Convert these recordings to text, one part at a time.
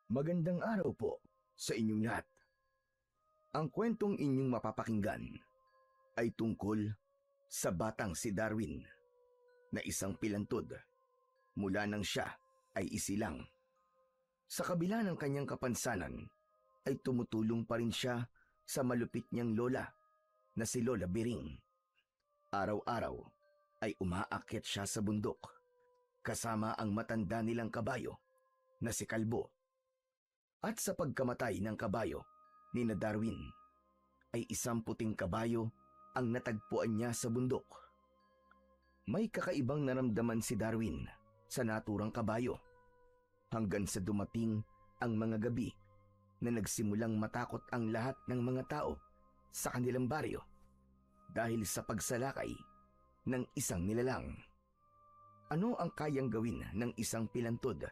Magandang araw po sa inyong lahat. Ang kwentong inyong mapapakinggan ay tungkol sa batang si Darwin na isang pilantod mula nang siya ay isilang. Sa kabila ng kanyang kapansanan ay tumutulong pa rin siya sa malupit niyang lola na si Lola Biring. Araw-araw ay umaakyat siya sa bundok kasama ang matanda nilang kabayo na si Kalbo. At sa pagkamatay ng kabayo ni na Darwin, ay isang puting kabayo ang natagpuan niya sa bundok. May kakaibang naramdaman si Darwin sa naturang kabayo hanggang sa dumating ang mga gabi na nagsimulang matakot ang lahat ng mga tao sa kanilang baryo dahil sa pagsalakay ng isang nilalang. Ano ang kayang gawin ng isang pilantod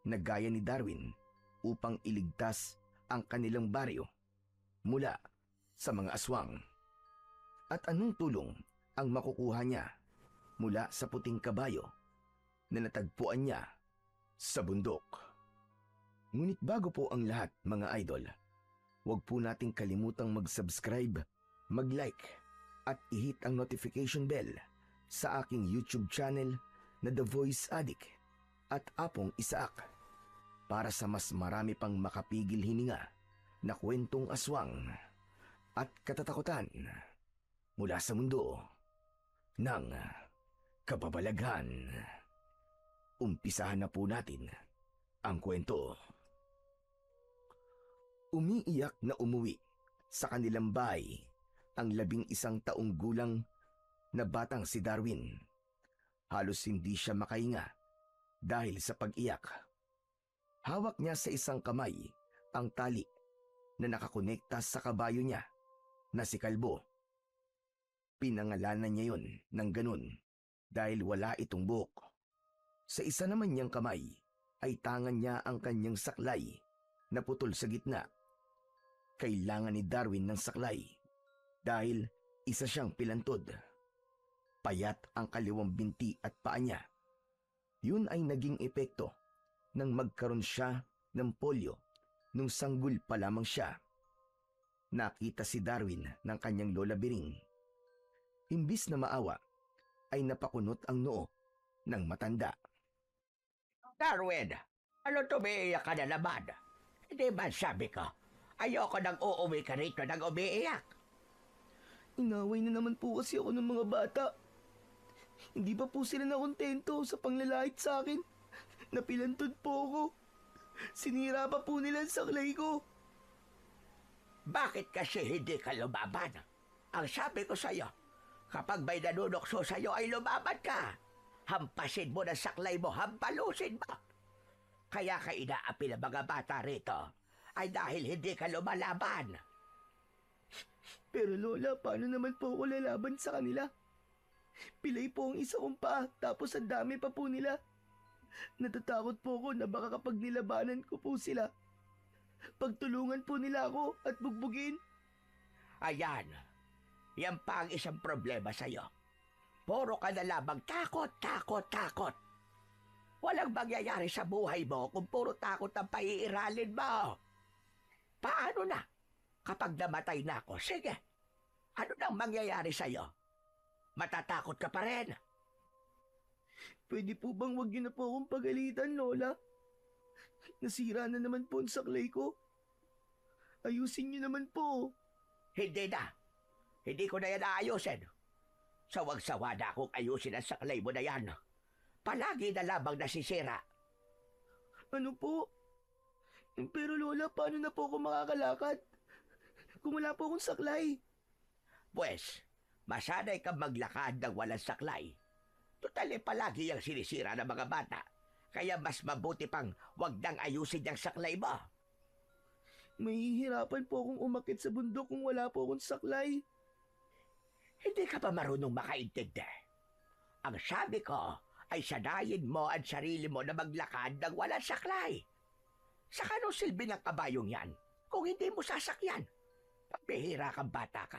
na gaya ni Darwin upang iligtas ang kanilang baryo mula sa mga aswang? At anong tulong ang makukuha niya mula sa puting kabayo na natagpuan niya sa bundok? Ngunit bago po ang lahat, mga idol, huwag po nating kalimutang mag-subscribe, mag-like at i-hit ang notification bell sa aking YouTube channel na The Voice Addict at Apong Isaak, para sa mas marami pang makapigil hininga na kwentong aswang at katatakutan mula sa mundo ng kababalaghan. Umpisahan na po natin ang kwento. Umiiyak na umuwi sa kanilang bahay ang 11 taong gulang na batang si Darwin. Halos hindi siya makahinga dahil sa pag-iyak. Hawak niya sa isang kamay ang tali na nakakonekta sa kabayo niya na si Kalbo. Pinangalanan niya yon ng ganun dahil wala itong buhok. Sa isa naman niyang kamay ay tangan niya ang kanyang saklay na putol sa gitna. Kailangan ni Darwin ng saklay dahil isa siyang pilantod. Payat ang kaliwang binti at paa niya. Yun ay naging epekto nang magkaroon siya ng polio nung sanggol pa lamang siya. Nakita si Darwin ng kanyang Lola Biring. Imbis na maawa, ay napakunot ang noo ng matanda. Darwin, ano tumiiyak ka na naman? Hindi ba sabi ko, ayoko nang uuwi ka rito nang umiiyak? Inaway na naman po kasi ako ng mga bata. Hindi pa po sila nakontento sa panglalait sa akin. Napilantod po ako. Sinira pa po nila ang saklay ko. Bakit kasi hindi ka lumaban? Ang sabi ko sa'yo, kapag may nanunokso sa'yo ay lumaban ka. Hampasin mo na saklay mo, hampalusin mo. Kaya ka inaapi ng mga bata rito ay dahil hindi ka lumalaban. Pero Lola, paano naman po ako lalaban sa kanila? Pilay po ang isa kong paa, tapos ang dami pa po nila. Natatakot po ako na baka kapag nilabanan ko po sila, pagtulungan po nila ako at bugbugin. Ayan, yan pa ang isang problema sa'yo. Puro ka na lamang takot, takot, takot. Walang mangyayari sa buhay mo kung puro takot ang paiiralin mo. Paano na? Kapag namatay na ako, sige. Ano nang mangyayari sa'yo? Matatakot ka pa rin. Pwede po bang wag niyo na po akong pagalitan, Lola? Nasira na naman po ang saklay ko. Ayusin niyo naman po. Hindi na. Hindi ko na yan aayusin. Sawag-sawa na akong ayusin ang saklay mo na yan. Palagi na lamang nasisira. Ano po? Pero Lola, paano na po ako makakalakad kung wala po akong saklay? Pwes, masanay kang maglakad ng walang saklay. Tutal palagi yung sinisira ng mga bata. Kaya mas mabuti pang wag nang ayusin yung saklay mo. Mahihirapan po akong umakit sa bundok kung wala po akong saklay. Hindi ka pa marunong makaintindi. Ang sabi ko ay sanayin mo ang sarili mo na maglakad ng walang saklay. Sa kanong silbi ng kabayong yan kung hindi mo sasakyan? Pambihira kang bata ka.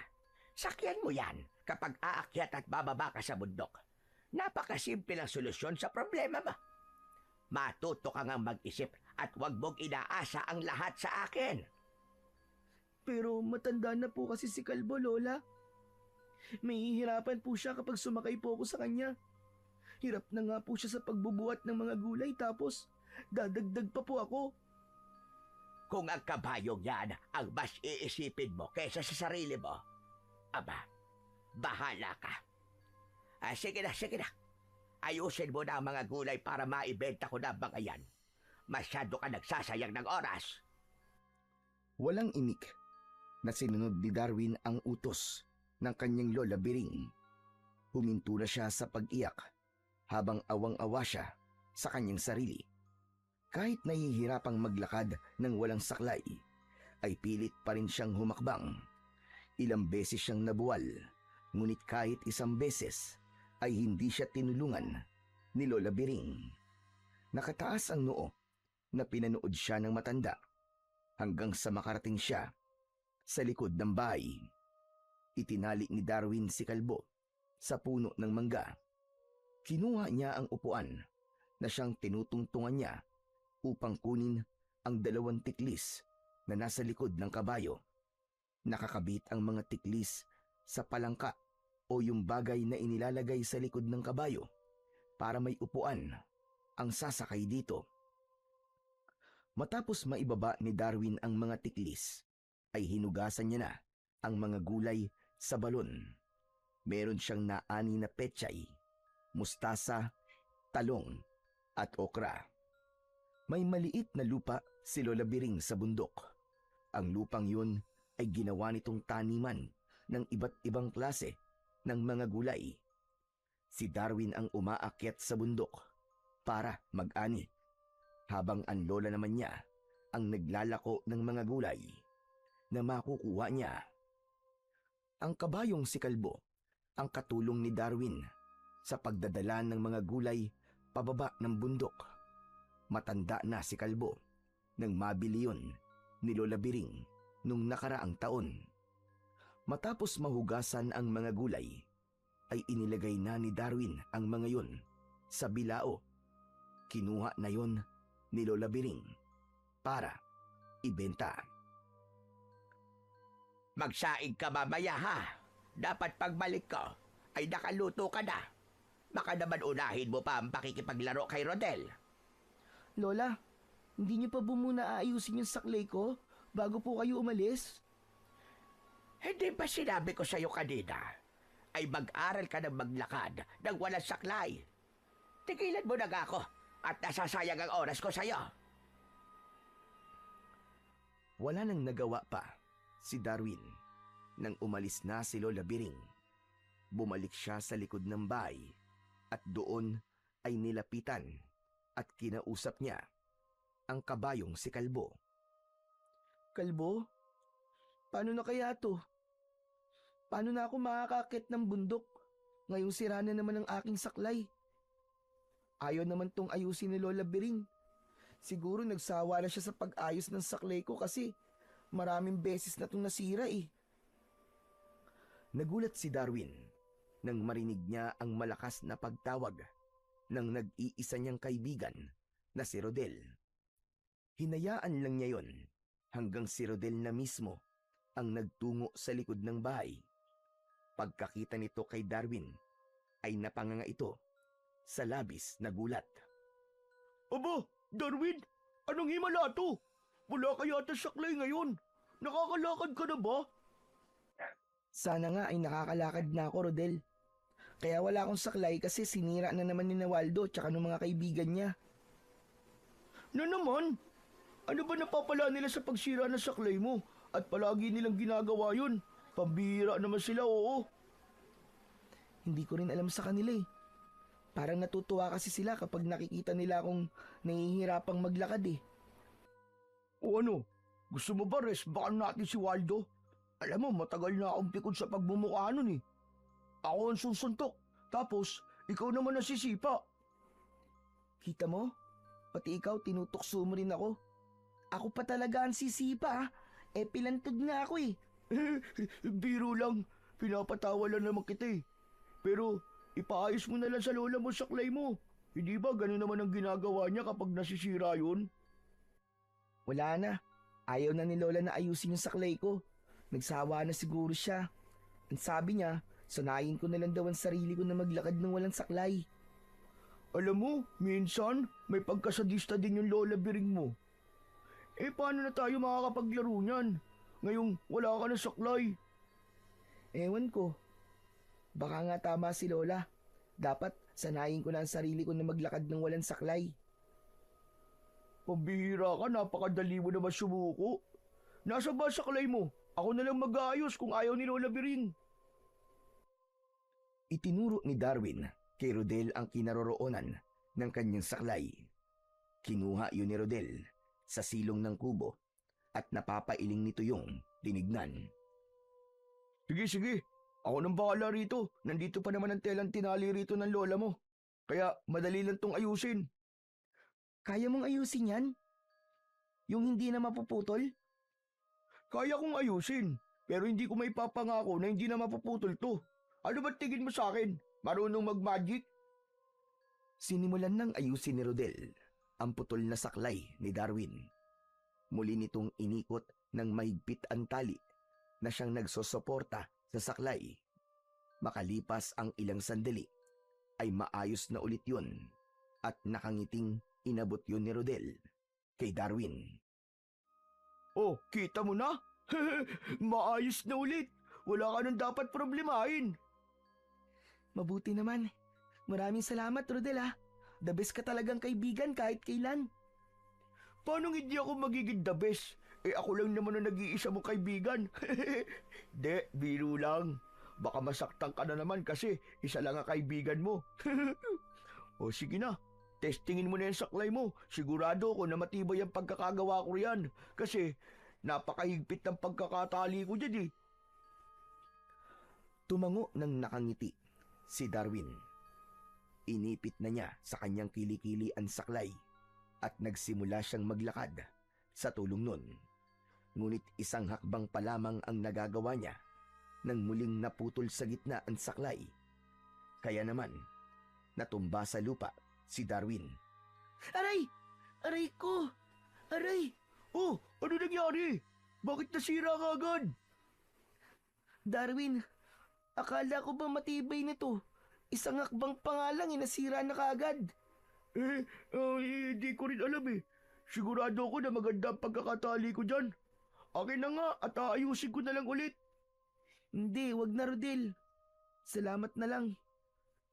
Sakyan mo yan kapag aakyat at bababa ka sa bundok. Napakasimple ang solusyon sa problema mo. Matuto ka ngang mag-isip at huwag mong inaasa ang lahat sa akin. Pero matanda na po kasi si Kalbo, Lola. May hihirapan po siya kapag sumakay po ako sa kanya. Hirap na nga po siya sa pagbubuhat ng mga gulay tapos dadagdag pa po ako. Kung ang kabayong yan ang mas iisipin mo kaysa sa sarili mo, aba, bahala ka. Sige na, sige na. Ayusin mo na ang mga gulay para maibenta ko na ang mga yan. Masyado ka nagsasayang ng oras. Walang imik na sinunod ni Darwin ang utos ng kanyang lola Biring. Huminto na siya sa pag-iyak habang awang-awa siya sa kanyang sarili. Kahit nahihirapang maglakad ng walang saklay, ay pilit pa rin siyang humakbang. Ilang beses siyang nabuwal, ngunit kahit isang beses ay hindi siya tinulungan ni Lola Biring. Nakataas ang noo na pinanood siya ng matanda hanggang sa makarating siya sa likod ng bahay. Itinali ni Darwin si Kalbo sa puno ng mangga. Kinuha niya ang upuan na siyang tinutungtungan niya upang kunin ang 2 tiklis na nasa likod ng kabayo. Nakakabit ang mga tiklis sa palangka o yung bagay na inilalagay sa likod ng kabayo para may upuan ang sasakay dito. Matapos maibaba ni Darwin ang mga tiklis, ay hinugasan niya na ang mga gulay sa balon. Meron siyang naani na pechay, mustasa, talong at okra. May maliit na lupa si Lola Biring sa bundok. Ang lupang yun ay ginawa nitong taniman ng iba't ibang klase ng mga gulay. Si Darwin ang umaakyat sa bundok para mag-ani, habang ang lola naman niya ang naglalako ng mga gulay na makukuha niya. Ang kabayong si Kalbo ang katulong ni Darwin sa pagdadala ng mga gulay pababa ng bundok. Matanda na si Kalbo nang mabili yun ni Lola Biring nung nakaraang taon. Matapos mahugasan ang mga gulay, ay inilagay na ni Darwin ang mga yun sa bilao. Kinuha na yun ni Lola Biring para ibenta. Magsaing ka mamaya ha. Dapat pagbalik ko ay nakaluto ka na. Baka naman unahin mo pa ang pakikipaglaro kay Rodel. Lola, hindi niyo pa muna aayusin yung saklay ko bago po kayo umalis? Hindi ba sinabi ko sa'yo kanina ay mag-aral ka ng maglakad ng walang saklay? Tigilan mo na nga ako at nasasayang ang oras ko sa'yo. Wala nang nagawa pa si Darwin nang umalis na si Lola Biring. Bumalik siya sa likod ng bahay at doon ay nilapitan at kinausap niya ang kabayong si Kalbo. Kalbo, paano na kaya to? Paano na ako makakakit ng bundok? Ngayong sira na naman ang aking saklay. Ayaw naman tong ayusin ni Lola Biring. Siguro nagsawa na siya sa pag-ayos ng saklay ko kasi maraming beses na itong nasira eh. Nagulat si Darwin nang marinig niya ang malakas na pagtawag ng nag-iisa niyang kaibigan na si Rodel. Hinayaan lang niya yon hanggang si Rodel na mismo ang nagtungo sa likod ng bahay. Pagkakita nito kay Darwin ay napanganga ito sa labis na gulat. Aba, Darwin, anong himala to? Wala ka yata saklay ngayon. Nakakalakad ka na ba? Sana nga ay nakakalakad na ako, Rodel. Kaya wala akong saklay kasi sinira na naman ni Waldo tsaka ng mga kaibigan niya. Na naman? Ano ba napapala nila sa pagsira ng saklay mo? At palagi nilang ginagawa yun. Pambihira naman sila, oo. Hindi ko rin alam sa kanila eh. Parang natutuwa kasi sila kapag nakikita nila akong nahihirapang maglakad eh. O ano? Gusto mo ba resbakan natin si Waldo? Alam mo, matagal na akong pikon sa pagmumukha nun eh. Ako ang susuntok, tapos ikaw naman nasisipa. Kita mo? Pati ikaw tinutukso mo rin ako. Ako pa talaga ang sisipa ah. Pilantod nga ako eh. Biro lang. Pinapatawa lang naman kita eh. Pero ipaayos mo na lang sa lola mo saklay mo. Hindi ba ganun naman ang ginagawa niya kapag nasisira yun? Wala na. Ayaw na ni Lola na ayusin yung saklay ko. Nagsawa na siguro siya. Ang sabi niya, sanayin ko na lang daw ang sarili ko na maglakad ng walang saklay. Alam mo, minsan may pagkasadista din yung Lola Biring mo. Paano na tayo makakapaglaro niyan? Ngayong wala ka na saklay. Ewan ko. Baka nga tama si Lola. Dapat sanayin ko na ang sarili ko na maglakad ng walang saklay. Pambihira ka, napakadali mo naman sumuko. Nasa ba saklay mo? Ako na lang mag-aayos kung ayaw ni Lola Biring. Itinuro ni Darwin kay Rodel ang kinaroroonan ng kanyang saklay. Kinuha yun ni Rodel sa silong ng kubo at napapailing nito yung tinignan. Sige. Ako nang bahala rito. Nandito pa naman ang telang tinali rito ng lola mo. Kaya madali lang tong ayusin. Kaya mong ayusin yan? Yung hindi na mapuputol? Kaya kong ayusin, pero hindi ko may papangako na hindi na mapuputol to. Ano ba tingin mo sa akin? Marunong mag-magic? Sinimulan ng ayusin ni Rodel ang putol na saklay ni Darwin. Muli nitong inikot ng mahigpit ang tali na siyang nagsosuporta sa saklay. Makalipas ang ilang sandali ay maayos na ulit yun at nakangiting inabot yun ni Rodel kay Darwin. Oh, kita mo na? Maayos na ulit. Wala ka nang dapat problemahin. Mabuti naman. Maraming salamat, Rodel ha. The best ka talagang kaibigan kahit kailan. Paano hindi ako magiging the best? Ako lang naman ang nag-iisa mong kaibigan. De, biro lang. Baka masaktan ka na naman kasi isa lang ang kaibigan mo. O sige na, testingin mo na yung saklay mo. Sigurado ako na matibay ang pagkakagawa ko riyan. Kasi napakahigpit ng pagkakatali ko dyan eh. Tumango ng nakangiti si Darwin. Inipit na niya sa kanyang kilikili ang saklay at nagsimula siyang maglakad sa tulong nun. Ngunit isang hakbang pa lamang ang nagagawa niya nang muling naputol sa gitna ang saklay. Kaya naman, natumba sa lupa si Darwin. Aray! Aray ko! Aray! Oh, ano nangyari? Bakit nasira ka agad? Darwin, akala ko ba matibay nito? Isang hakbang pa nga lang nasira na kaagad. Hindi ko rin alam eh. Sigurado ko na maganda ang pagkakatali ko dyan. Akin na nga at aayusin ko na lang ulit. Hindi, wag na Rodel. Salamat na lang.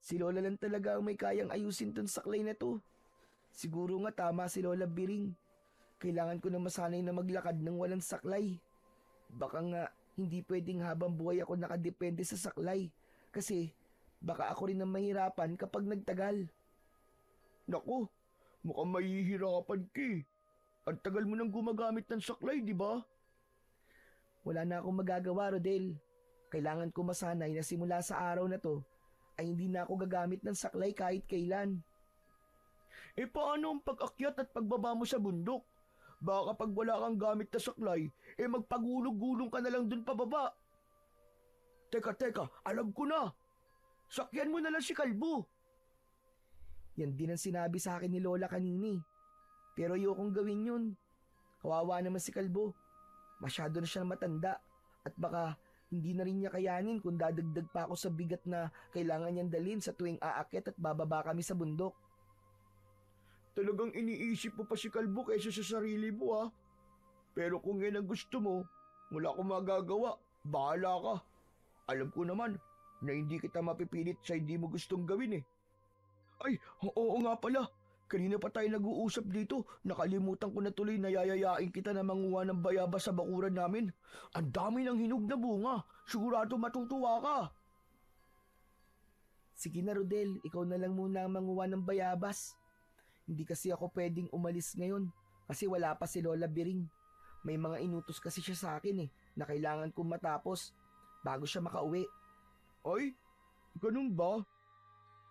Si Lola lang talaga ang may kayang ayusin tong saklay na to. Siguro nga tama si Lola Biring. Kailangan ko na masanay na maglakad ng walang saklay. Baka nga hindi pwedeng habang buhay ako nakadepende sa saklay. Kasi baka ako rin ang mahirapan kapag nagtagal. Naku, mukhang mahihirapan ka eh. Ang tagal mo nang gumagamit ng saklay, di ba? Wala na akong magagawa, Rodel. Kailangan ko masanay na simula sa araw na to ay hindi na ako gagamit ng saklay kahit kailan. Paano ang pag-akyat at pagbaba mo sa bundok? Baka pag wala kang gamit na saklay, magpagulog-gulong ka na lang dun pababa. Teka, alam ko na. Sakyan mo na lang si Kalbo. Yan din ang sinabi sa akin ni Lola kanini. Pero ayokong gawin yun. Kawawa naman si Kalbo. Masyado na siyang matanda at baka hindi na rin niya kayanin kung dadagdag pa ako sa bigat na kailangan niyang dalhin sa tuwing aakyat at bababa kami sa bundok. Talagang iniisip mo pa si Kalbo kaysa sa sarili mo ha. Pero kung yan ang gusto mo, wala akong magagawa. Bahala ka. Alam ko naman na hindi kita mapipilit sa hindi mo gustong gawin eh. Ay, oo nga pala. Kanina pa tayo nag-uusap dito. Nakalimutan ko na tuloy na yayayain kita na manguha ng bayabas sa bakuran namin. Ang dami ng hinog na bunga. Sigurado matutuwa ka. Sige na Rodel, ikaw na lang muna ang manguha ng bayabas. Hindi kasi ako pwedeng umalis ngayon kasi wala pa si Lola Biring. May mga inutos kasi siya sa akin na kailangan kong matapos bago siya makauwi. Ay, ganun ba?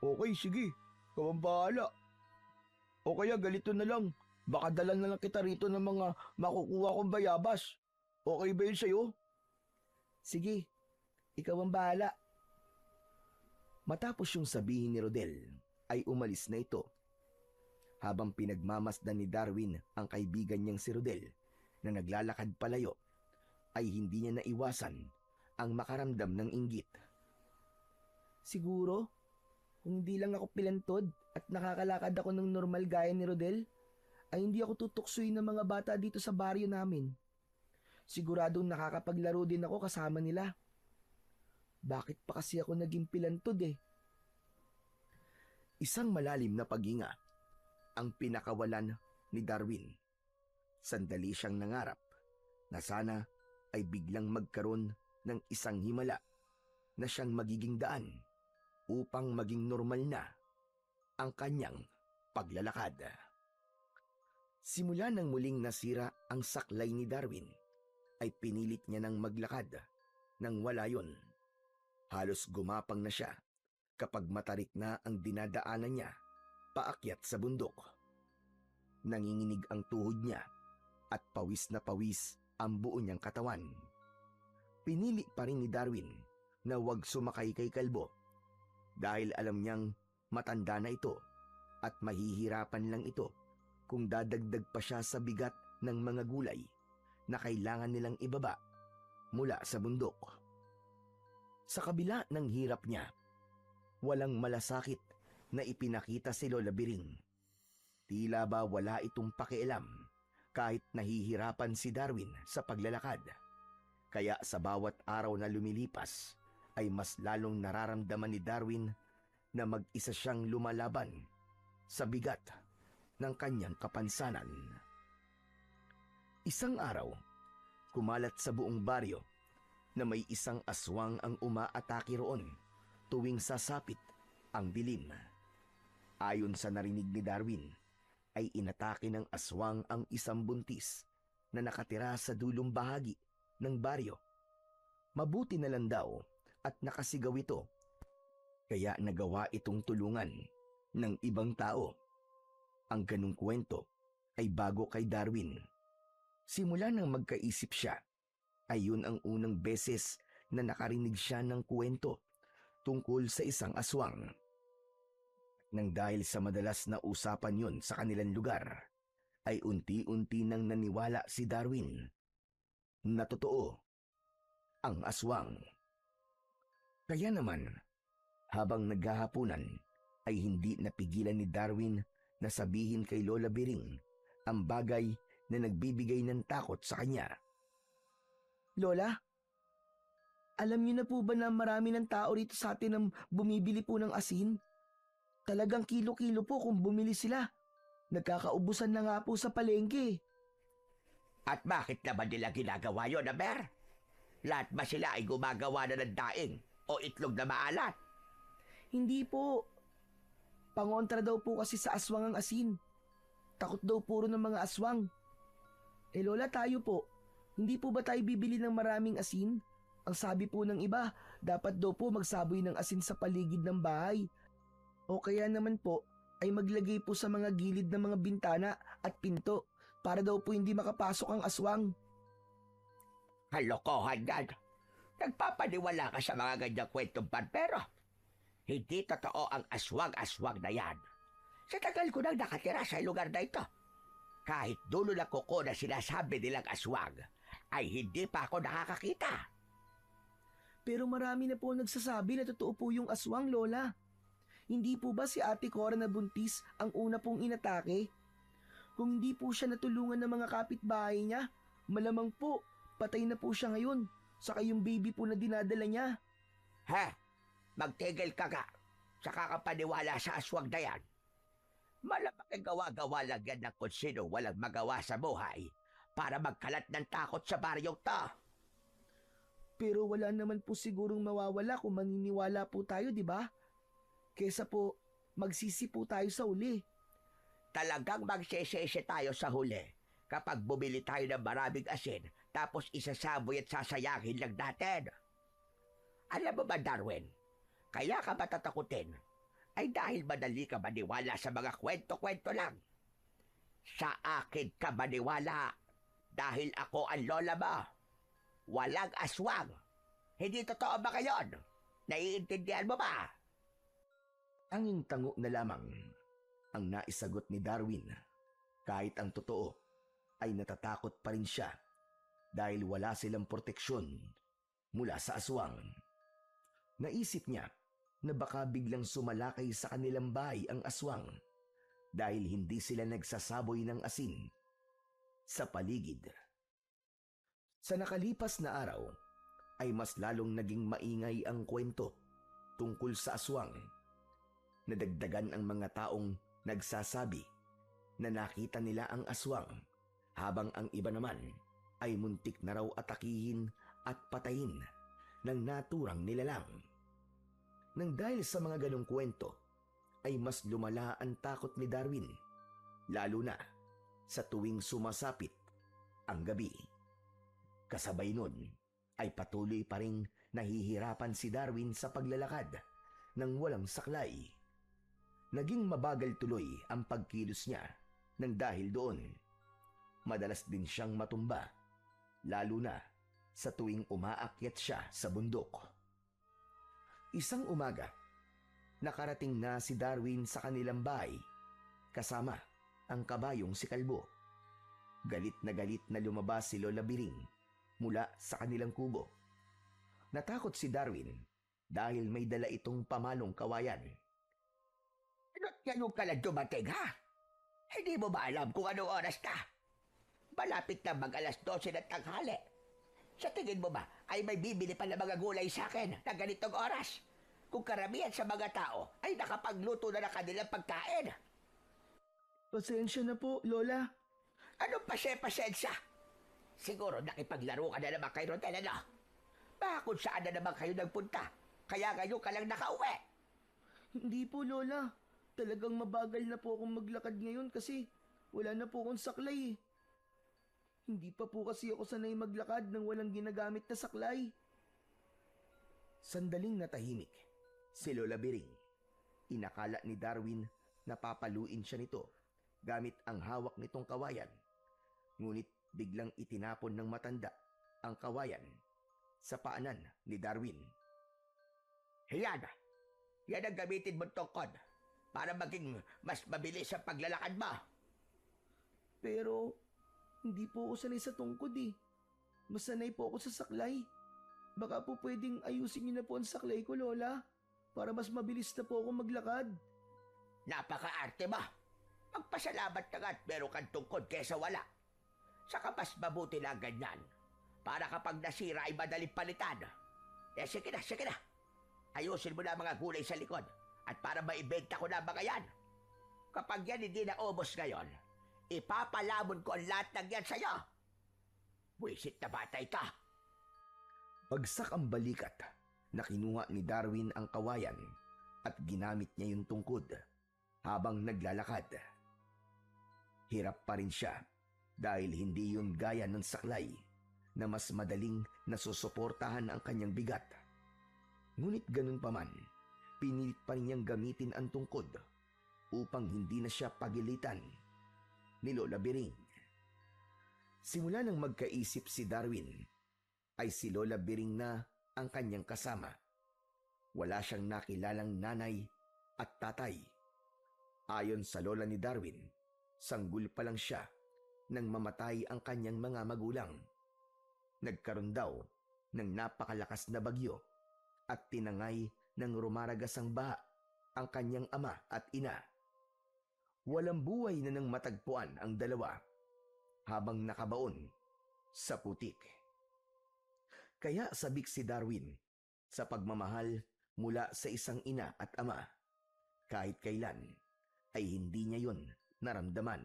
Okay, sige. Ikaw ang bahala. O kaya galito na lang. Baka dala na lang kita rito ng mga makukuha kong bayabas. Okay ba yun sa'yo? Sige, ikaw ang bahala. Matapos yung sabihin ni Rodel, ay umalis na ito Habang pinagmamasdan ni Darwin ang kaibigan niyang si Rodel na naglalakad palayo, ay hindi niya naiwasan ang makaramdam ng inggit. Siguro, kung hindi lang ako pilantod at nakakalakad ako ng normal gaya ni Rodel, ay hindi ako tutuksoy ng mga bata dito sa baryo namin. Siguradong nakakapaglaro din ako kasama nila. Bakit pa kasi ako naging pilantod eh? Isang malalim na paghinga ang pinakawalan ni Darwin. Sandali siyang nangarap na sana ay biglang magkaroon ng isang himala na siyang magiging daan upang maging normal na ang kanyang paglalakad. Simula nang muling nasira ang saklay ni Darwin, ay pinilit niya nang maglakad nang wala yon. Halos gumapang na siya kapag matarik na ang dinadaanan niya paakyat sa bundok. Nanginginig ang tuhod niya at pawis na pawis ang buo niyang katawan. Pinili pa rin ni Darwin na huwag sumakay kay kalbo dahil alam niyang matanda na ito at mahihirapan lang ito kung dadagdag pa siya sa bigat ng mga gulay na kailangan nilang ibaba mula sa bundok. Sa kabila ng hirap niya, walang malasakit na ipinakita si Lola Biring. Tila ba wala itong pakialam kahit nahihirapan si Darwin sa paglalakad. Kaya sa bawat araw na lumilipas ay mas lalong nararamdaman ni Darwin na mag-isa siyang lumalaban sa bigat ng kanyang kapansanan. Isang araw, kumalat sa buong baryo na may isang aswang ang umaatake roon tuwing sasapit ang dilim. Ayon sa narinig ni Darwin, ay inatake ng aswang ang isang buntis na nakatira sa dulong bahagi ng baryo. Mabuti na lang daw at nakasigaw ito, kaya nagawa itong tulungan ng ibang tao. Ang ganung kwento ay bago kay Darwin. Simula nang magkaisip siya, ay yun ang unang beses na nakarinig siya ng kwento tungkol sa isang aswang. Nang dahil sa madalas na usapan yun sa kanilang lugar, ay unti-unti nang naniwala si Darwin na totoo ang aswang. Kaya naman, habang naghahapunan, ay hindi napigilan ni Darwin na sabihin kay Lola Biring ang bagay na nagbibigay ng takot sa kanya. Lola, alam niyo na po ba na marami ng tao rito sa atin ang bumibili po ng asin? Talagang kilo-kilo po kung bumili sila. Nagkakaubusan na nga po sa palengke. At bakit naman nila ginagawa yun, Aber? Lahat ba sila ay gumagawa na ng daing o itlog na maalat? Hindi po. Pangontra daw po kasi sa aswang ang asin. Takot daw puro ng mga aswang. Eh Lola, tayo po. Hindi po ba tayo bibili ng maraming asin? Ang sabi po ng iba, dapat daw po magsaboy ng asin sa paligid ng bahay. O kaya naman po, ay maglagay po sa mga gilid ng mga bintana at pinto para daw po hindi makapasok ang aswang. Kalokohan yan. Nagpapaniwala ka sa mga ganyang kwentong barbero. Hindi totoo ang aswang-aswang na yan. Sa tagal ko nang nakatira sa lugar na ito, kahit dulo lang kuko na sinasabi nilang aswang, ay hindi pa ako nakakakita. Pero marami na po nagsasabi na totoo po yung aswang, Lola. Hindi po ba si Ate Cora na buntis ang una pong inatake? Kung hindi po siya natulungan ng mga kapitbahay niya, malamang po, patay na po siya ngayon. Saka yung baby po na dinadala niya. Ha? Magtigil ka ka sa kakapaniwala sa aswang na yan. Malamang ang gawa-gawa lang yan ng kung sino walang magawa sa buhay para magkalat ng takot sa baryong to. Pero wala naman po sigurong mawawala kung maniniwala po tayo, di ba? Kesa po, magsisi po tayo sa uli. Talagang magsisisi tayo sa huli kapag bumili tayo ng maraming asin tapos isasaboy at sasayangin lang natin. Alam mo ba, Darwin, kaya ka matatakutin ay dahil madali ka maniwala sa mga kwento-kwento lang. Sa akin ka maniwala dahil ako ang lola mo. Walang aswang. Hindi totoo ba kayon? Naiintindihan mo ba? Tanging tango na lamang ang naisagot ni Darwin. Kahit ang totoo ay natatakot pa rin siya dahil wala silang proteksyon mula sa aswang. Naisip niya na baka biglang sumalakay sa kanilang bahay ang aswang dahil hindi sila nagsasaboy ng asin sa paligid. Sa nakalipas na araw ay mas lalong naging maingay ang kwento tungkol sa aswang. Nadagdagan ang mga taong nagsasabi na nakita nila ang aswang habang ang iba naman ay muntik na raw atakihin at patayin ng naturang nilalang. Nang dahil sa mga ganong kwento, ay mas lumala ang takot ni Darwin, lalo na sa tuwing sumasapit ang gabi. Kasabay nun ay patuloy pa ring nahihirapan si Darwin sa paglalakad nang walang saklay. Naging mabagal tuloy ang pagkilos niya nang dahil doon. Madalas din siyang matumba, lalo na sa tuwing umaakyat siya sa bundok. Isang umaga, nakarating na si Darwin sa kanilang bahay kasama ang kabayong si Kalbo. Galit na lumabas si Lola Biring mula sa kanilang kubo. Natakot si Darwin dahil may dala itong pamalong kawayan. Ano't ganun ka lang dumating, ha? Hindi mo ba alam kung anong oras na? Malapit na mag-alas 12 ng tanghali. Sa tingin mo ba ay may bibili pa ng mga gulay sa akin na ganitong oras? Kung karamihan sa mga tao ay nakapagluto na ng kanilang pagkain. Pasensya na po, Lola. Anong pasensya? Siguro nakipaglaro ka na naman kay Rodel, ano? Baka kung saan na naman kayo nagpunta, kaya ngayon ka lang nakauwi. Hindi po, Lola. Talagang mabagal na po akong maglakad ngayon kasi wala na po akong saklay. Hindi pa po kasi ako sanay maglakad nang walang ginagamit na saklay. Sandaling natahimik si Lola Biring. Inakala ni Darwin na papaluin siya nito gamit ang hawak nitong kawayan. Ngunit biglang itinapon ng matanda ang kawayan sa paanan ni Darwin. Yan ang gamitin mong tungkod para maging mas mabilis ang paglalakad mo. Pero hindi po ako sanay sa tungkod eh. Mas sanay po ako sa saklay. Baka po pwedeng ayusin niyo na po ang saklay ko, Lola, para mas mabilis na po ako maglakad. Napaka-arte mo. Magpasalamat ka nga't meron kang tungkod kesa wala. Saka mas mabuti na ganyan. Para kapag nasira ay madaling palitan. Sige na. Ayusin mo na ang mga gulay sa likod. At para maibenta ko na mga yan. Kapag yan hindi na ubos ngayon, ipapalamon ko ang lahat ng yan sa'yo. Buisit na batay ka. Bagsak ang balikat na kinuha ni Darwin ang kawayan at ginamit niya yung tungkod habang naglalakad. Hirap pa rin siya dahil hindi yun gaya ng saklay na mas madaling nasusuportahan ang kanyang bigat. Ngunit ganun pa man, pinilit pa rin niyang gamitin ang tungkod upang hindi na siya pagilitan ni Lola Biring. Simula nang magkaisip si Darwin, ay si Lola Biring na ang kanyang kasama. Wala siyang nakilalang nanay at tatay. Ayon sa lola ni Darwin, sanggol pa lang siya nang mamatay ang kanyang mga magulang. Nagkaroon daw ng napakalakas na bagyo at tinangay ng rumaragas ang baha ang kanyang ama at ina. Walang buhay na nang matagpuan ang dalawa habang nakabaon sa putik. Kaya sabik si Darwin sa pagmamahal mula sa isang ina at ama. Kahit kailan ay hindi niya yon naramdaman.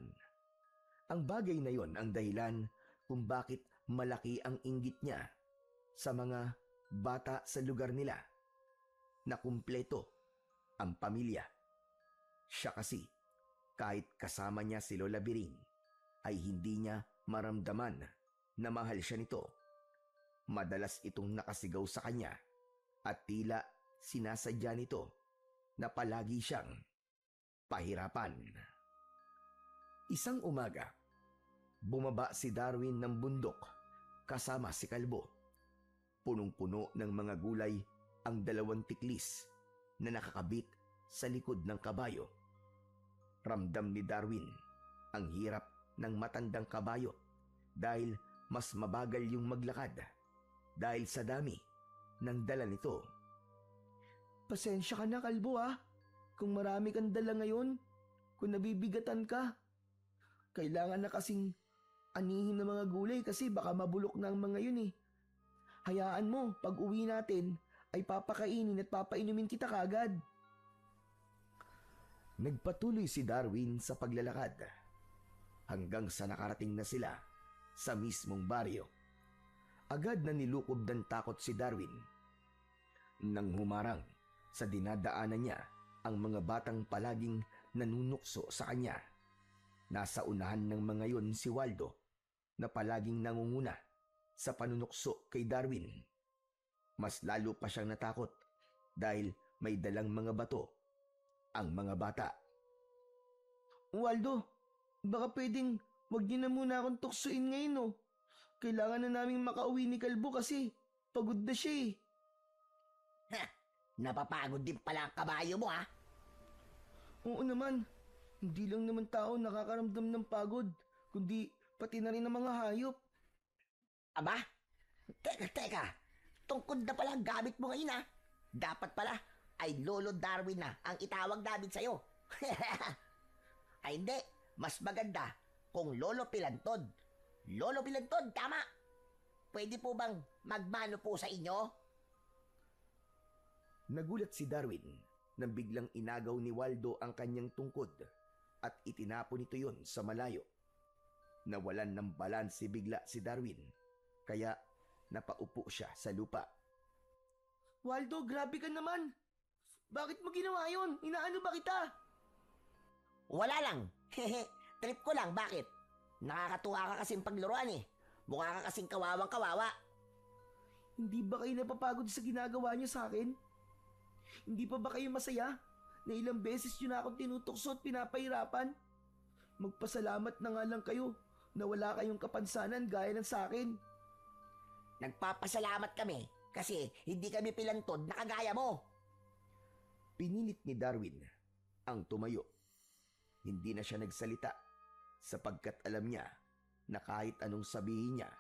Ang bagay na yon ang dahilan kung bakit malaki ang inggit niya sa mga bata sa lugar nila na kumpleto ang pamilya. Siya kasi, kahit kasama niya si Lola Biring, ay hindi niya maramdaman na mahal siya nito. Madalas itong nakasigaw sa kanya at tila sinasadya nito na palagi siyang pahirapan. Isang umaga, bumaba si Darwin ng bundok kasama si Kalbo. Punong-puno ng mga gulay ang 2 tiklis na nakakabit sa likod ng kabayo. Ramdam ni Darwin ang hirap ng matandang kabayo dahil mas mabagal yung maglakad dahil sa dami ng dala nito. Pasensya ka na, kalbo ah. Kung marami kang dala ngayon, kung nabibigatan ka, kailangan na kasing anihin ng mga gulay kasi baka mabulok na ang mga yun eh. Hayaan mo, pag uwi natin, ay papakainin at papainumin kita kagad. Nagpatuloy si Darwin sa paglalakad hanggang sa nakarating na sila sa mismong baryo. Agad na nilukob ng takot si Darwin nang humarang sa dinadaanan niya ang mga batang palaging nanunukso sa kanya. Nasa unahan ng mga yon si Waldo na palaging nangunguna sa panunukso kay Darwin. Mas lalo pa siyang natakot dahil may dalang mga bato ang mga bata. Waldo, baka pwedeng wag niyo na muna akong tuksuin ngayon oh. Kailangan na naming makauwi ni Kalbo kasi pagod na siya eh. Ha! Napapagod din pala ang kabayo mo, ha? Oo naman, hindi lang naman tao nakakaramdam ng pagod, kundi pati na rin ang mga hayop. Aba? Teka. Tungkod na pala ang gamit mo ngayon, ha? Dapat pala ay Lolo Darwin na ang itawag namin sa'yo. Ay hindi, mas maganda kung Lolo Pilantod. Lolo Pilantod, tama! Pwede po bang magmano po sa inyo? Nagulat si Darwin nang biglang inagaw ni Waldo ang kanyang tungkod at itinapon ito yon sa malayo. Nawalan ng balanse bigla si Darwin kaya napaupo siya sa lupa. Waldo, grabe ka naman! Bakit mo ginawa yun? Inaano ba kita? Wala lang. Trip ko lang, bakit? Nakakatuwa ka kasing paglaruan eh. Mukha ka kasing kawawang kawawa. Hindi ba kayo napapagod sa ginagawa niyo sa akin? Hindi pa ba kayo masaya na ilang beses yun na akong tinutokso at pinapahirapan? Magpasalamat na nga lang kayo na wala kayong kapansanan gaya ng sa akin. Nagpapasalamat kami kasi hindi kami pilantod na kagaya mo. Pinilit ni Darwin ang tumayo. Hindi na siya nagsalita sapagkat alam niya na kahit anong sabihin niya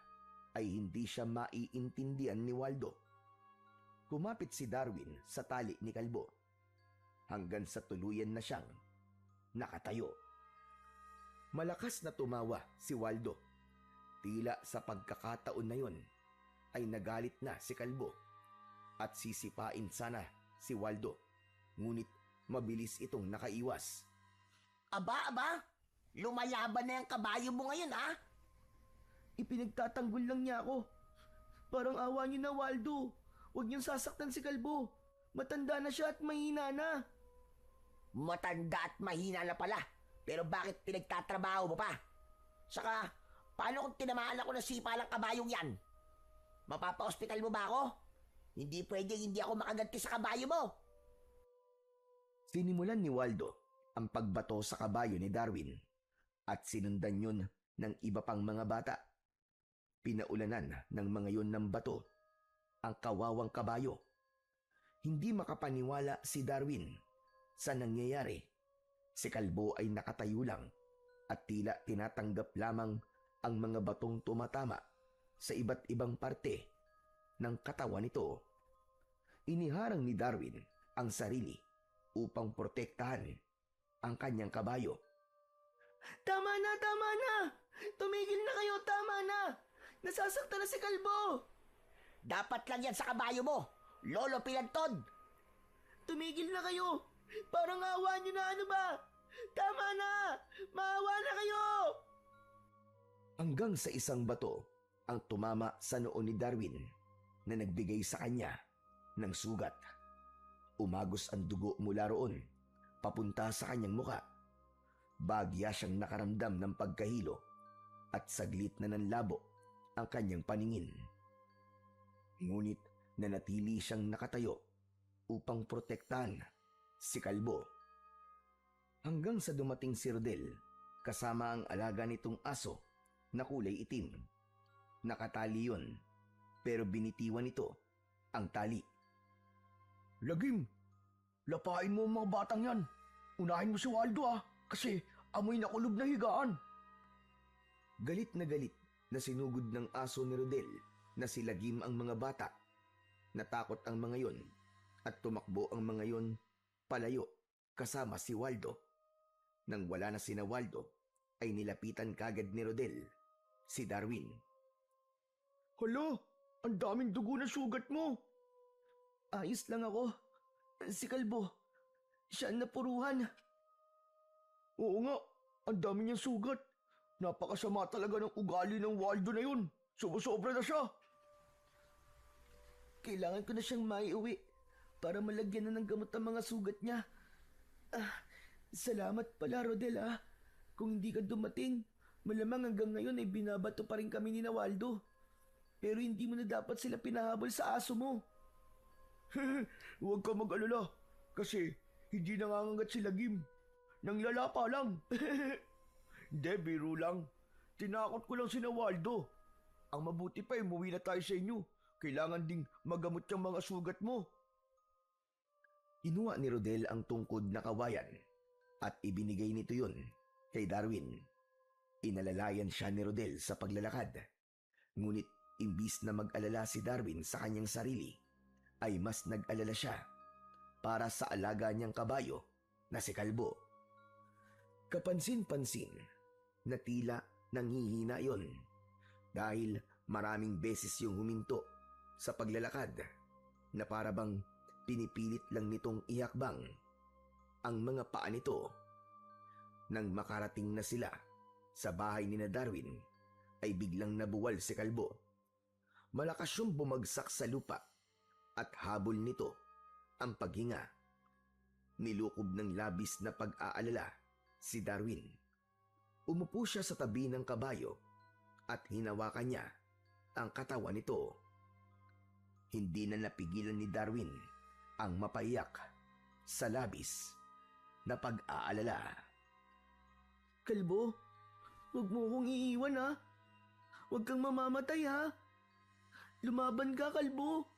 ay hindi siya maiintindihan ni Waldo. Kumapit si Darwin sa tali ni Kalbo hanggang sa tuluyan na siyang nakatayo. Malakas na tumawa si Waldo. Tila sa pagkakataon na yon ay nagalit na si Kalbo at sisipain sana si Waldo. Ngunit mabilis itong nakaiwas. Aba, lumalaban na yung kabayo mo ngayon, ha? Ipinagtatanggol lang niya ako. Parang awa niyo na, Waldo. Huwag niyong sasaktan si Kalbo. Matanda na siya at mahina na. Matanda at mahina na pala. Pero bakit pinagtatrabaho mo pa? Saka, paano kung tinamaan ako ng sipa ng kabayong yan? Mapapa-hospital mo ba ako? Hindi pwedeng hindi ako makaganti sa kabayo mo. Sinimulan ni Waldo ang pagbato sa kabayo ni Darwin at sinundan yun ng iba pang mga bata. Pinaulanan ng mga yun ng bato ang kawawang kabayo. Hindi makapaniwala si Darwin sa nangyayari. Si Kalbo ay nakatayo lang at tila tinatanggap lamang ang mga batong tumatama sa iba't ibang parte ng katawan nito. Iniharang ni Darwin ang sarili upang protektahan ang kanyang kabayo. Tama na! Tumigil na kayo! Tama na! Nasasaktan na si Kalbo! Dapat lang yan sa kabayo mo, Lolo Pilantod! Tumigil na kayo! Parang awa niyo na, ano ba? Tama na! Maawa na kayo! Hanggang sa isang bato ang tumama sa noo ni Darwin na nagbigay sa kanya ng sugat. Umagos ang dugo mula roon papunta sa kanyang muka. Bagya siyang nakaramdam ng pagkahilo at saglit na nanlabo ang kanyang paningin. Ngunit nanatili siyang nakatayo upang protektahan si Kalbo. Hanggang sa dumating si Rodel kasama ang alaga nitong aso na kulay itim. Nakatali yun pero binitiwan nito ang tali. Lagim, lapain mo ang mga batang yan. Unahin mo si Waldo kasi amoy na kulob na higaan. Galit na sinugod ng aso ni Rodel na si Lagim ang mga bata. Natakot ang mga yon at tumakbo ang mga yon palayo kasama si Waldo. Nang wala na sina Waldo, ay nilapitan kagad ni Rodel si Darwin. Hala, ang daming dugo na sugat mo. Ayos lang ako. Si Kalbo, siya ang napuruhan. Oo nga, ang dami niyang sugat. Napakasama talaga ng ugali ng Waldo na yun. Sumusobra na siya. Kailangan ko na siyang maiuwi para malagyan na ng gamot ang mga sugat niya. Salamat pala, Rodel ah. Kung hindi ka dumating, malamang hanggang ngayon ay binabato pa rin kami ni na Waldo. Pero hindi mo na dapat sila pinahabol sa aso mo. Huwag ka mag-alala kasi hindi nangangagat si Lagim. Nanglala pa lang. Hindi, biro lang. Tinakot ko lang si na Waldo. Ang mabuti pa ay umuwi na tayo sa inyo. Kailangan ding magamot yung mga sugat mo. Inuwa ni Rodel ang tungkod na kawayan at ibinigay nito yun kay Darwin. Inalalayan siya ni Rodel sa paglalakad. Ngunit imbis na mag-alala si Darwin sa kanyang sarili, ay mas nag-alala siya para sa alaga niyang kabayo na si Kalbo. Kapansin-pansin na tila nanghihina yon dahil maraming beses yung huminto sa paglalakad na parabang pinipilit lang nitong ihakbang ang mga paa nito. Nang makarating na sila sa bahay ni na Darwin, ay biglang nabuwal si Kalbo. Malakas yung bumagsak sa lupa at habol nito ang paghinga. Nilukob ng labis na pag-aalala si Darwin. Umupo siya sa tabi ng kabayo at hinawakan niya ang katawan nito. Hindi na napigilan ni Darwin ang mapaiyak sa labis na pag-aalala. Kalbo, huwag mo akong iiwan ha. Huwag kang mamamatay ha. Lumaban ka, Kalbo.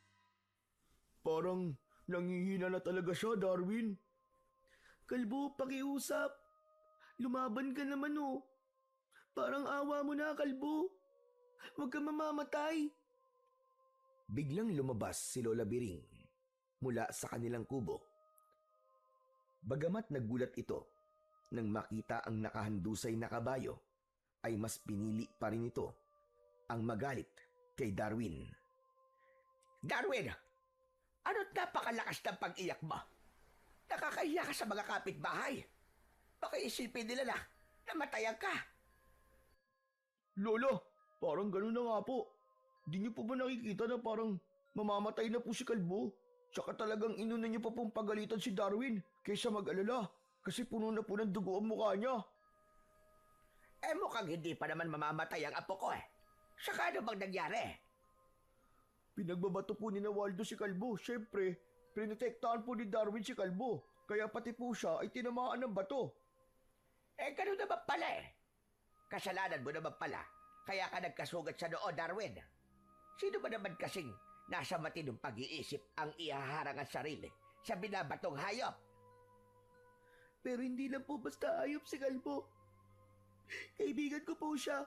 Parang nangihina na talaga siya, Darwin. Kalbo, pakiusap. Lumaban ka naman oh. Parang awa mo na, Kalbo. Huwag kang mamamatay. Biglang lumabas si Lola Biring mula sa kanilang kubo. Bagamat nagulat ito nang makita ang nakahandusay na kabayo, ay mas pinili pa rin ito ang magalit kay Darwin. Darwin, ano't napakalakas ng pag-iyak mo? Nakakahiya ka sa mga kapitbahay. Baka isipin nila na namatayan ka. Lola, parang ganun na nga po. Di niyo po ba nakikita na parang mamamatay na po si Kalbo? Tsaka talagang inuna niyo pa pong pagalitan si Darwin kaysa mag-alala kasi puno na po ng dugo ang mukha niya. Eh mukhang hindi pa naman mamamatay ang apo ko eh. Saka ano bang nangyari? Pinagbabato po ni na Waldo si Kalbo. Siyempre, prinotektahan po ni Darwin si Kalbo. Kaya pati po siya ay tinamaan ng bato. Eh ganun naman pala eh. Kasalanan mo naman pala. Kaya ka nagkasugat sa noo, Darwin. Sino ba naman kasing nasa matinong pag-iisip ang ihaharang ang sarili sa binabatong hayop? Pero hindi lang po basta hayop si Kalbo. Kaibigan ko po siya.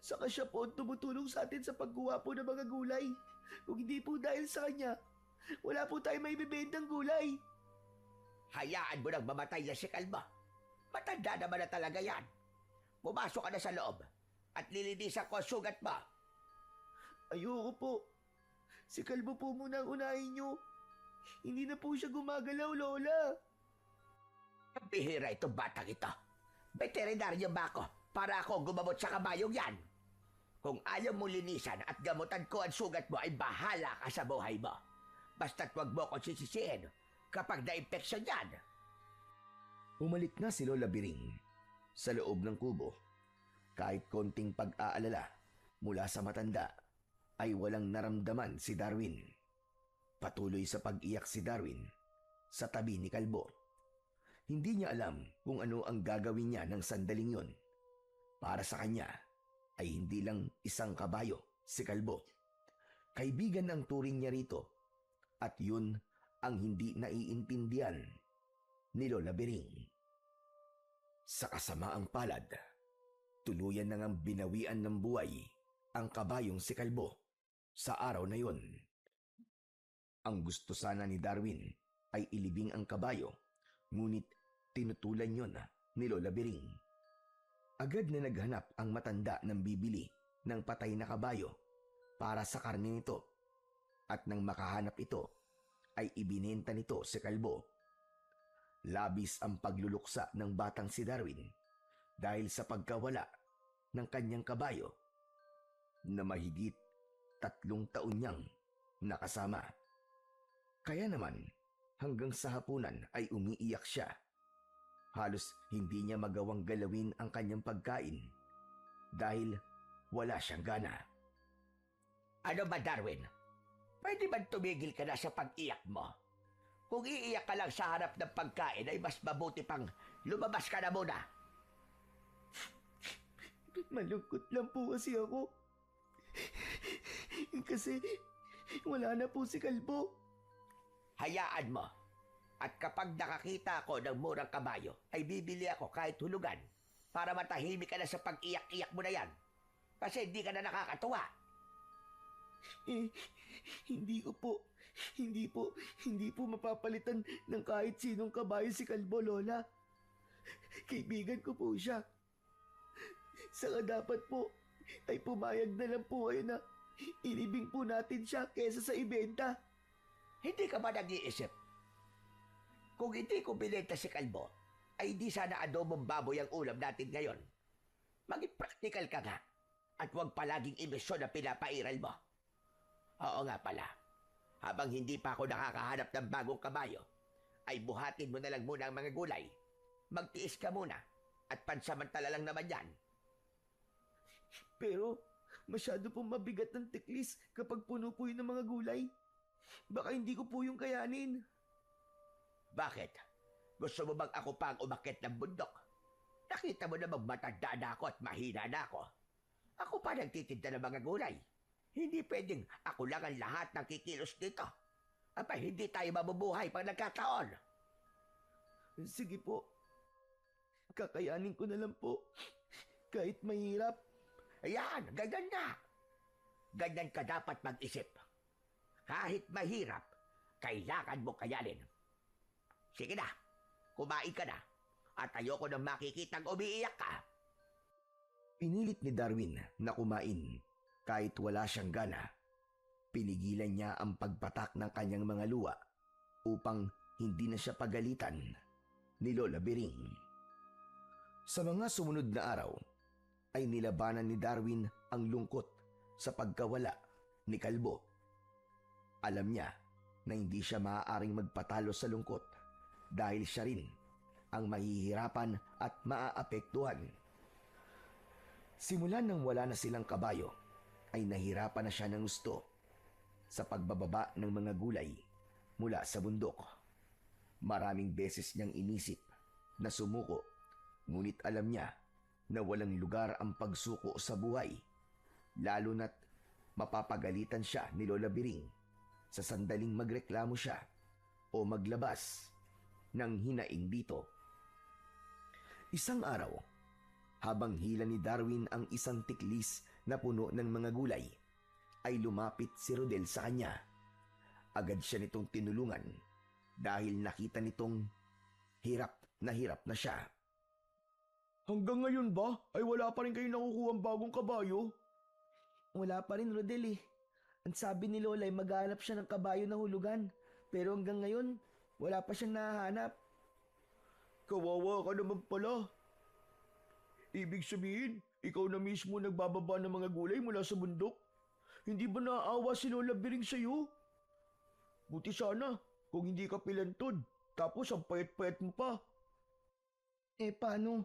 Saka siya po ang tumutulong sa atin sa pagkuha po ng mga gulay. Kung hindi po dahil sa kanya, wala po tayo may bibendang gulay. Hayaan mo nang mamatay na si Kalbo. Matanda naman na talaga yan. Pumasok ka na sa loob at lilinisan ko ang sugat mo. Ayoko po. Si Kalbo po muna ang unahin niyo. Hindi na po siya gumagalaw, Lola. Bihira itong batang ito. Veterinaryo ba ako para ako gumamot sa kabayong yan? Kung ayaw mo linisan at gamutan ko ang sugat mo ay bahala ka sa buhay mo. Basta't wag mo akong sisisiin kapag na-infection yan. Umalik na si Lola Biring sa loob ng kubo. Kahit konting pag-aalala mula sa matanda, ay walang naramdaman si Darwin. Patuloy sa pag-iyak si Darwin sa tabi ni Kalbo. Hindi niya alam kung ano ang gagawin niya ng sandaling yon. Para sa kanya ay hindi lang isang kabayo si Kalbo. Kaibigan ang turing niya rito at yun ang hindi naiintindihan ni Lola Biring. Sa kasamaang palad, tuluyan na ngang binawian ng buhay ang kabayong si Kalbo sa araw na yon. Ang gusto sana ni Darwin ay ilibing ang kabayo, ngunit tinutulan yon ni Lola Biring. Agad na naghanap ang matanda ng bibili ng patay na kabayo para sa karne nito, at nang makahanap ito ay ibinenta nito si Kalbo. Labis ang pagluluksa ng batang si Darwin dahil sa pagkawala ng kanyang kabayo na mahigit 3 taon niyang nakasama. Kaya naman hanggang sa hapunan ay umiiyak siya. Halos hindi niya magawang galawin ang kanyang pagkain dahil wala siyang gana. Ano ba, Darwin? Pwede ba tumigil ka na sa pag-iyak mo? Kung iiyak ka lang sa harap ng pagkain ay mas mabuti pang lumabas ka na muna. Malungkot lang po kasi ako. Kasi wala na po si Kalbo. Hayaan mo. At kapag nakakita ako ng murang kabayo, ay bibili ako kahit hulugan para matahimik ka na sa pag-iyak-iyak mo na yan. Kasi hindi ka na nakakatuwa. Hindi po mapapalitan ng kahit sinong kabayo si Kalbo, Lola. Kaibigan ko po siya. Saka dapat po ay pumayag na lang po kayo na ilibing po natin siya kesa sa ibenta. Hindi ka ba nag-iisip? Kung hindi ko binenta si Kalbo, ay di sana adobong baboy ang ulam natin ngayon. Maging practical ka nga at huwag palaging imbesyon na pinapairal mo. Oo nga pala, habang hindi pa ako nakakahanap ng bagong kabayo, ay buhatin mo na lang muna ang mga gulay. Magtiis ka muna at pansamantala lang naman yan. Pero masyado pong mabigat ng tiklis kapag puno po yun ng mga gulay. Baka hindi ko po yung kayanin. Bakit? Gusto mo bang ako pang umakyat ng bundok? Nakita mo na magmatanda na ako at mahina na ako. Ako pa nagtitinda ng mga gulay. Hindi pwedeng ako lang ang lahat ng kikilos dito. Aba, hindi tayo mabubuhay pag nagkataon. Sige po. Kakayanin ko na lang po. Kahit mahirap. Ayan, ganyan na. Ganyan ka dapat mag-isip. Kahit mahirap, kailangan mo kayanin. Sige na, kumain ka na. At ayoko nang makikitang umiiyak ka. Pinilit ni Darwin na kumain kahit wala siyang gana. Pinigilan niya ang pagpatak ng kanyang mga luha upang hindi na siya pagalitan ni Lola Biring. Sa mga sumunod na araw, ay nilabanan ni Darwin ang lungkot sa pagkawala ni Kalbo. Alam niya na hindi siya maaaring magpatalo sa lungkot dahil siya rin ang mahihirapan at maaapektuhan. Simulan nang wala na silang kabayo, ay nahirapan na siya ng gusto sa pagbababa ng mga gulay mula sa bundok. Maraming beses niyang inisip na sumuko, ngunit alam niya na walang lugar ang pagsuko sa buhay, lalo na't mapapagalitan siya ni Lola Biring sa sandaling magreklamo siya o maglabas ng hinaing dito. Isang araw, habang hila ni Darwin ang isang tiklis na puno ng mga gulay, ay lumapit si Rodel sa kanya. Agad siya nitong tinulungan dahil nakita nitong hirap na siya. Hanggang ngayon ba ay wala pa rin kayo nakukuha ang bagong kabayo? Wala pa rin, Rodel eh. Ang sabi ni Lola ay maghanap siya ng kabayo na hulugan. Pero hanggang ngayon, wala pa siyang nahahanap. Kawawa ka naman pala. Ibig sabihin, ikaw na mismo nagbababa ng mga gulay mula sa bundok? Hindi ba naaawa si Lola Biring sa'yo? Buti sana kung hindi ka pilantod, tapos ang payat-payat mo pa. Eh paano?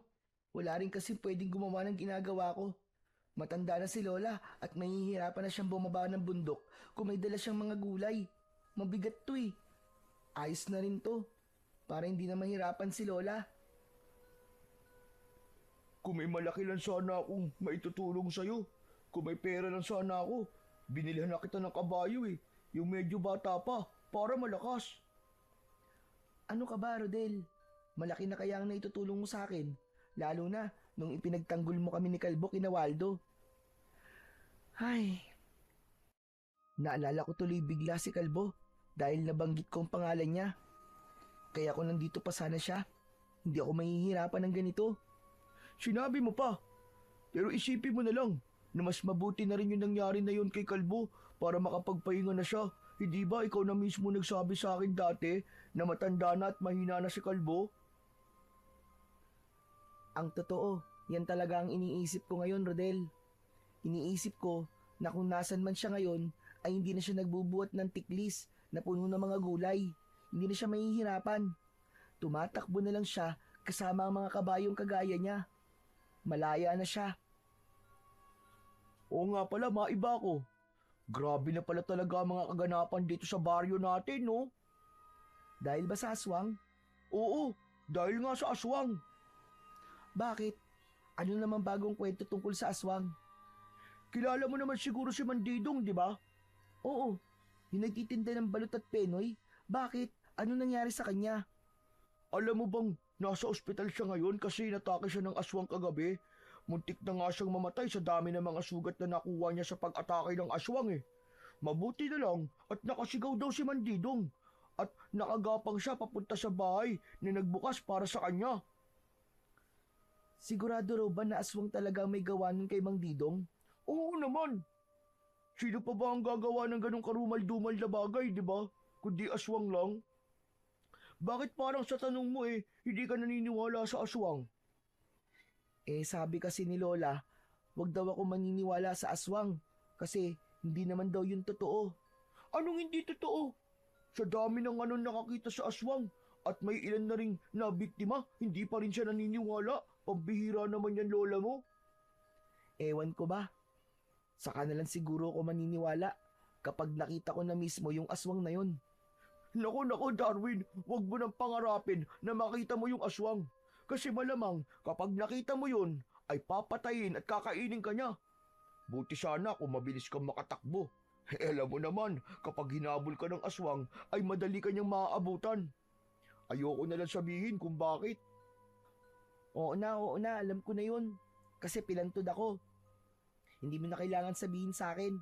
Wala rin kasi pwedeng gumawa ng ginagawa ko. Matanda na si Lola at mahihirapan na siyang bumaba ng bundok kung may dala siyang mga gulay. Mabigat to eh. Ayos na rin to. Para hindi na mahirapan si Lola. Kung may malaki lang sana akong maitutulong sa'yo. Kung may pera lang sana ako. Binilhan na kita ng kabayo eh. Yung medyo bata pa. Para malakas. Ano ka ba, Rodel? Malaki na kaya ang naitutulong mo sa akin. Lalo na nung ipinagtanggol mo kami ni Kalbo kina Waldo. Ay, naalala ko tuloy bigla si Kalbo dahil nabanggit ko ang pangalan niya. Kaya kung nandito pa sana siya, hindi ako mahihirapan ng ganito. Sinabi mo pa, pero isipin mo na lang na mas mabuti na rin yung nangyari na yun kay Kalbo para makapagpahinga na siya. Hindi ba ikaw na mismo nagsabi sa akin dati na matanda na at mahina na si Kalbo? Ang totoo, yan talaga ang iniisip ko ngayon, Rodel. Iniisip ko na kung nasan man siya ngayon ay hindi na siya nagbubuhat ng tiklis na puno ng mga gulay. Hindi na siya mahihirapan. Tumatakbo na lang siya kasama ang mga kabayong kagaya niya. Malaya na siya. Oo nga pala, maiba ko. Grabe na pala talaga ang mga kaganapan dito sa baryo natin, no? Dahil ba sa aswang? Oo, dahil nga sa aswang. Bakit? Ano naman bagong kwento tungkol sa aswang? Kilala mo naman siguro si Mandidong, di ba? Oo, yung nagtitinda ng balot at penoy. Bakit? Ano nangyari sa kanya? Alam mo bang nasa ospital siya ngayon kasi natake siya ng aswang kagabi? Muntik na nga siyang mamatay sa dami ng mga sugat na nakuha niya sa pag-atake ng aswang eh. Mabuti na lang at nakasigaw daw si Mandidong at nakagapang siya papunta sa bahay na nagbukas para sa kanya. Sigurado raw ba na aswang talaga may gawa nun kay Mang Didong? Oo naman. Sino pa ba ang gagawa ng ganong karumal-dumal na bagay, di ba? Kundi aswang lang. Bakit parang sa tanong mo hindi ka naniniwala sa aswang? Sabi kasi ni Lola, wag daw ako maniniwala sa aswang kasi hindi naman daw yun totoo. Anong hindi totoo? Sa dami ng nakakita sa aswang at may ilan na ring nabiktima, hindi pa rin siya naniniwala. Pambihira naman yan, Lola mo. Ewan ko ba? Saka na lang siguro ako maniniwala kapag nakita ko na mismo yung aswang na yun. Naku, Darwin, wag mo nang pangarapin na makita mo yung aswang. Kasi malamang kapag nakita mo yun, ay papatayin at kakainin ka niya. Buti sana kung mabilis kang makatakbo. Alam mo naman, kapag hinabol ka ng aswang, ay madali kanyang maaabutan. Ayoko na lang sabihin kung bakit. Oo na, alam ko na yun. Kasi pilantod ako. Hindi mo na kailangan sabihin sa akin.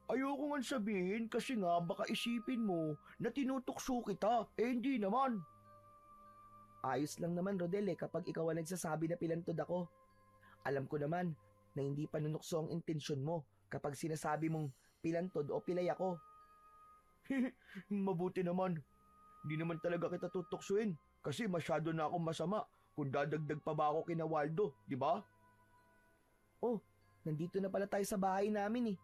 Ayoko nga sabihin kasi nga baka isipin mo na tinutukso kita. Hindi naman. Ayos lang naman, Rodel kapag ikaw ang nagsasabi na pilantod ako. Alam ko naman na hindi panunukso ang intensyon mo kapag sinasabi mong pilantod o pilay ako. Mabuti naman. Hindi naman talaga kita tutuksuin kasi masyado na akong masama kung dadagdag pa ba ako kina Waldo, di ba? Oh, nandito na pala tayo sa bahay namin eh.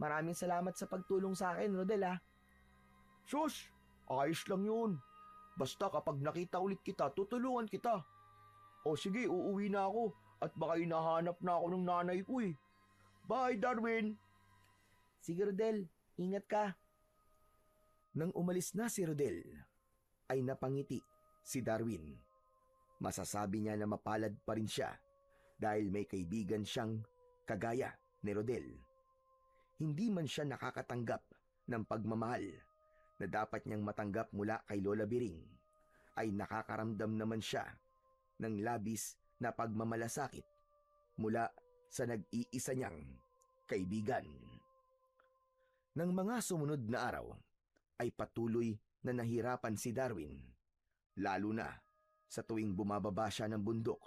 Maraming salamat sa pagtulong sa akin, Rodel Sus, ayos lang yun. Basta kapag nakita ulit kita, tutulungan kita. O sige, uuwi na ako at baka hinahanap na ako ng nanay ko eh. Bye, Darwin! Sige, Rodel. Ingat ka. Nang umalis na si Rodel, ay napangiti si Darwin. Masasabi niya na mapalad pa rin siya dahil may kaibigan siyang kagaya ni Rodel. Hindi man siya nakakatanggap ng pagmamahal na dapat niyang matanggap mula kay Lola Biring, ay nakakaramdam naman siya ng labis na pagmamalasakit mula sa nag-iisa niyang kaibigan. Nang mga sumunod na araw, ay patuloy na nahirapan si Darwin, lalo na sa tuwing bumababa siya ng bundok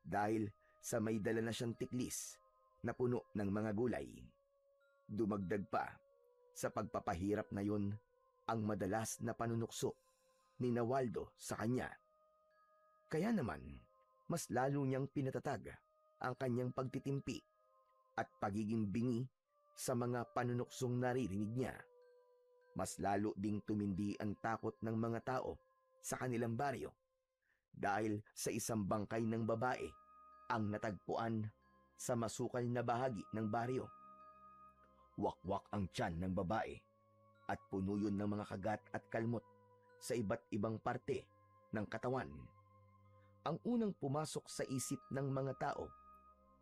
dahil sa may dala na siyang tiklis na puno ng mga gulay. Dumagdag pa sa pagpapahirap na yun ang madalas na panunukso ni Waldo sa kanya. Kaya naman, mas lalo niyang pinatatag ang kanyang pagtitimpi at pagiging bingi sa mga panunuksong naririnig niya. Mas lalo ding tumindi ang takot ng mga tao sa kanilang baryo dahil sa isang bangkay ng babae ang natagpuan sa masukal na bahagi ng baryo. Wakwak ang tiyan ng babae at puno yun ng mga kagat at kalmot sa iba't ibang parte ng katawan. Ang unang pumasok sa isip ng mga tao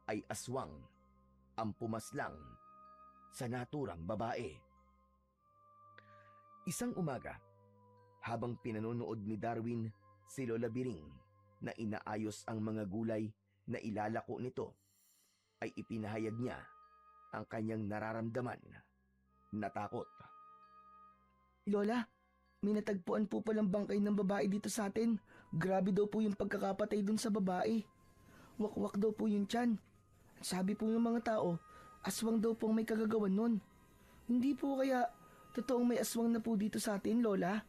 ay aswang ang pumaslang sa naturang babae. Isang umaga, habang pinanonood ni Darwin si Lola Biring na inaayos ang mga gulay na ilalako nito, ay ipinahayag niya ang kanyang nararamdaman na takot. Lola, may natagpuan po palang bangkay ng babae dito sa atin. Grabe daw po yung pagkakapatay dun sa babae. Wakwak daw po yung tiyan. Sabi po ng mga tao, aswang daw pong may kagagawan nun. Hindi po kaya totoong may aswang na po dito sa atin, Lola?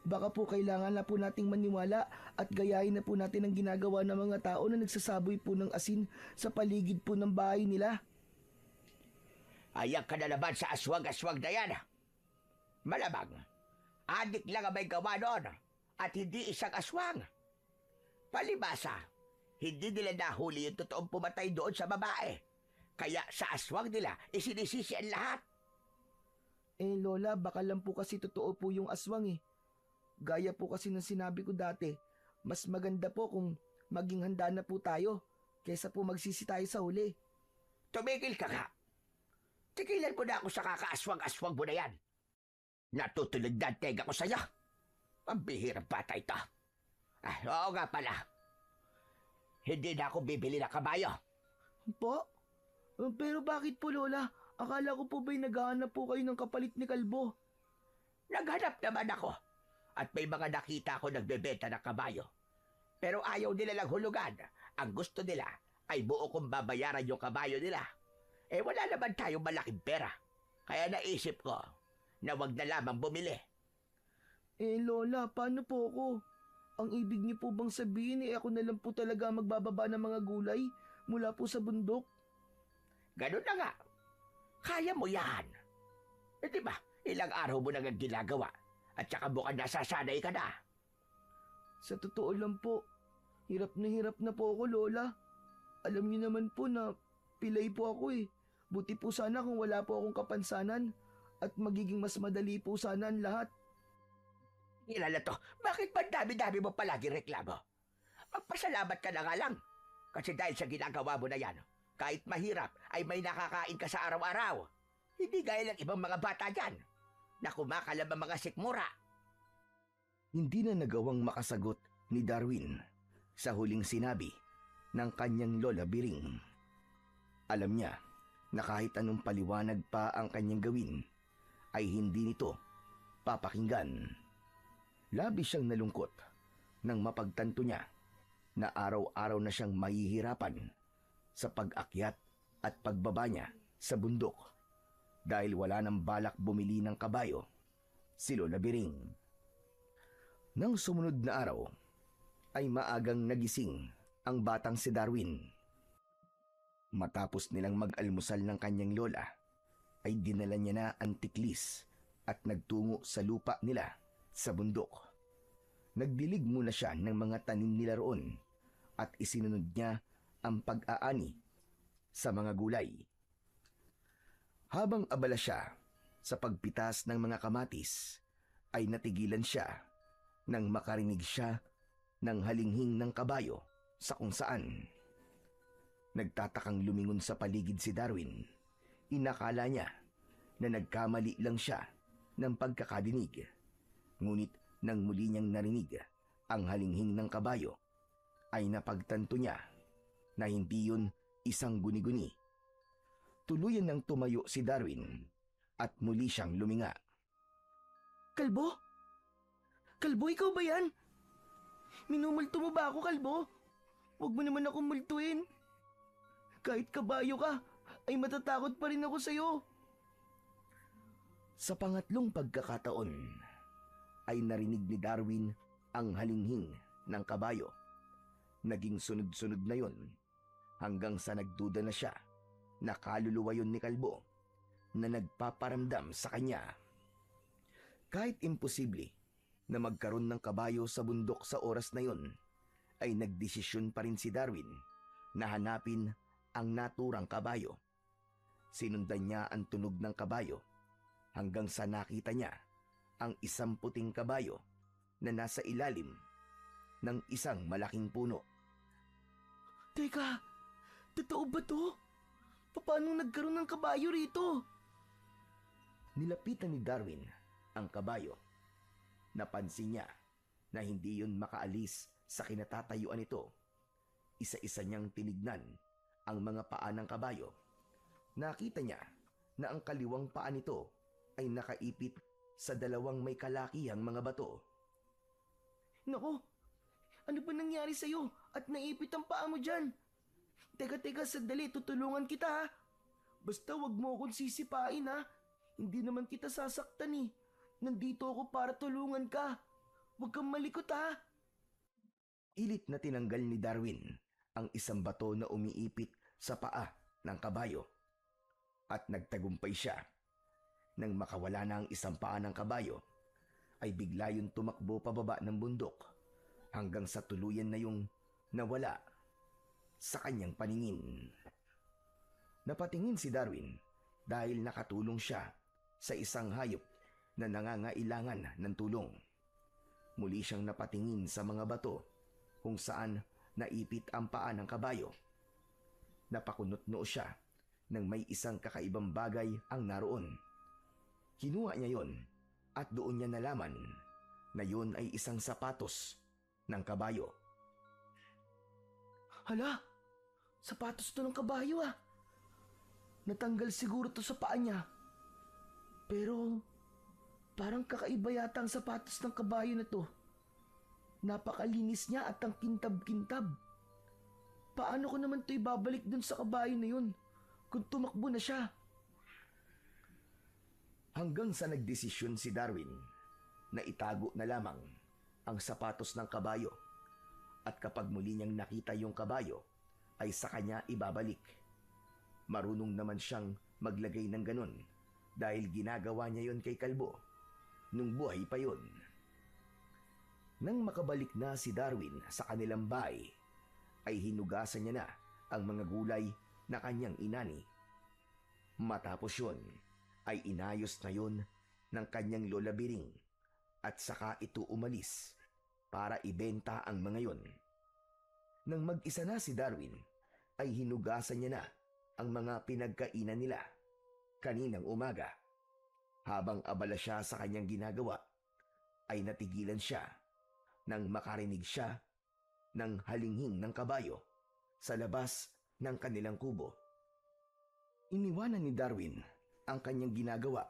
Baka po kailangan na po nating maniwala at gayahin na po natin ang ginagawa ng mga tao na nagsasaboy po ng asin sa paligid po ng bahay nila. Ayak ka na naman sa aswang-aswang na yan. Malamang, adik lang ang may gawa noon at hindi isang aswang. Palibasa, hindi nila nahuli yung totoong pumatay doon sa babae. Kaya sa aswang nila, isinisisi ang lahat. Lola, baka lang po kasi totoo po yung aswang eh. Gaya po kasi ng sinabi ko dati, mas maganda po kung maging handa na po tayo kaysa po magsisi tayo sa huli. Tumigil ka nga. Tigilan mo na ako sa kakaaswang-aswang mo na yan. Natutulog na ang tega ko sa'yo. Pambihirang bata ito. Oo nga pala. Hindi na ako bibili ng kabayo. Po? Pero bakit po, Lola? Akala ko po ba'y naghahanap po kayo ng kapalit ni Kalbo? Naghanap naman ako. At may mga nakita ko nagbebenta ng kabayo. Pero ayaw nila lang hulugan. Ang gusto nila ay buo kong babayaran yung kabayo nila. Wala naman tayong malaking pera. Kaya naisip ko na wag na lamang bumili. Lola, paano po ako? Ang ibig niyo po bang sabihin ako na lang po talaga magbababa ng mga gulay mula po sa bundok? Ganun na nga. Kaya mo yan. Diba, ilang araw mo nang ginagawa at saka mukhang nasasanay ka na. Sa totoo lang po, hirap na po ako, Lola. Alam niyo naman po na pilay po ako eh. Buti po sana kung wala po akong kapansanan at magiging mas madali po sana ang lahat. Ilala to, bakit ba dami-dami mo palagi reklamo? Magpasalamat ka na nga lang. Kasi dahil sa ginagawa mo na yan, kahit mahirap ay may nakakain ka sa araw-araw. Hindi gaya ng ibang mga bata dyan na kumakalam ang mga sikmura. Hindi na nagawang makasagot ni Darwin sa huling sinabi ng kanyang lola Biring. Alam niya na kahit anong paliwanag pa ang kanyang gawin, ay hindi nito papakinggan. Labis siyang nalungkot nang mapagtanto niya na araw-araw na siyang mahihirapan sa pag-akyat at pagbaba niya sa bundok dahil wala nang balak bumili ng kabayo si Lola Biring. Nang sumunod na araw, ay maagang nagising ang batang si Darwin. Matapos nilang mag-almusal ng kanyang lola, ay dinala niya na ang tiklis at nagtungo sa lupa nila sa bundok. Nagdilig muna siya ng mga tanim nila roon at isinunod niya ang pag-aani sa mga gulay. Habang abala siya sa pagpitas ng mga kamatis, ay natigilan siya nang makarinig siya ng halinghing ng kabayo sa kung saan. Nagtatakang lumingon sa paligid si Darwin. Inakala niya na nagkamali lang siya ng pagkakadinig. Ngunit nang muli niyang narinig ang halinghing ng kabayo, ay napagtanto niya na hindi yun isang guni-guni. Tuluyan nang tumayo si Darwin at muli siyang luminga. Kalbo? Kalbo, ikaw ba yan? Minumulto mo ba ako, Kalbo? Huwag mo naman akong multuin. Kahit kabayo ka, ay matatakot pa rin ako sa'yo. Sa pangatlong pagkakataon, ay narinig ni Darwin ang halinghing ng kabayo. Naging sunod-sunod na yon hanggang sa nagduda na siya na kaluluwa yun ni Kalbo na nagpaparamdam sa kanya. Kahit imposible na magkaroon ng kabayo sa bundok sa oras na yon, ay nagdesisyon pa rin si Darwin na hanapin ang naturang kabayo. Sinundan niya ang tunog ng kabayo hanggang sa nakita niya ang isang puting kabayo na nasa ilalim ng isang malaking puno. Teka, totoo ba to? Paano nagkaroon ng kabayo rito? Nilapitan ni Darwin ang kabayo. Napansin niya na hindi yun makaalis Sa kinatatayuan nito, isa-isa niyang tinignan ang mga paa ng kabayo. Nakita niya na ang kaliwang paa nito ay nakaipit sa dalawang may kalakihang mga bato. Nako, ano ba nangyari sa'yo at naipit ang paa mo dyan? Teka, sandali, tutulungan kita ha. Basta wag mo akong sisipain ha. Hindi naman kita sasaktan eh. Nandito ako para tulungan ka. Huwag kang malikot ha. Ilit na tinanggal ni Darwin ang isang bato na umiipit sa paa ng kabayo. At nagtagumpay siya. Nang makawala na ang isang paa ng kabayo, ay bigla yung tumakbo pababa ng bundok hanggang sa tuluyan na yung nawala sa kanyang paningin. Napatingin si Darwin dahil nakatulong siya sa isang hayop na nangangailangan ng tulong. Muli siyang napatingin sa mga bato kung saan naipit ang paa ng kabayo. Napakunot-noo siya nang may isang kakaibang bagay ang naroon. Kinuha niya yon at doon niya nalaman na yon ay isang sapatos ng kabayo. Hala, sapatos to ng kabayo ah. Natanggal siguro to sa paa niya. Pero parang kakaiba yata ang sapatos ng kabayo na to. Napakalinis niya at ang kintab-kintab. Paano ko naman to ibabalik dun sa kabayo na yun kung tumakbo na siya? Hanggang sa nagdesisyon si Darwin na itago na lamang ang sapatos ng kabayo at kapag muli niyang nakita yung kabayo ay sa kanya ibabalik. Marunong naman siyang maglagay ng ganon dahil ginagawa niya yon kay Kalbo nung buhay pa yon. Nang makabalik na si Darwin sa kanilang bahay ay hinugasan niya na ang mga gulay na kanyang inani. Matapos yon ay inayos na yon ng kanyang lola Biring at saka ito umalis para ibenta ang mga yon. Nang mag-isa na si Darwin ay hinugasan niya na ang mga pinagkainan nila kaninang umaga. Habang abala siya sa kanyang ginagawa ay natigilan siya nang makarinig siya ng halinghing ng kabayo sa labas ng kanilang kubo. Iniwanan ni Darwin ang kanyang ginagawa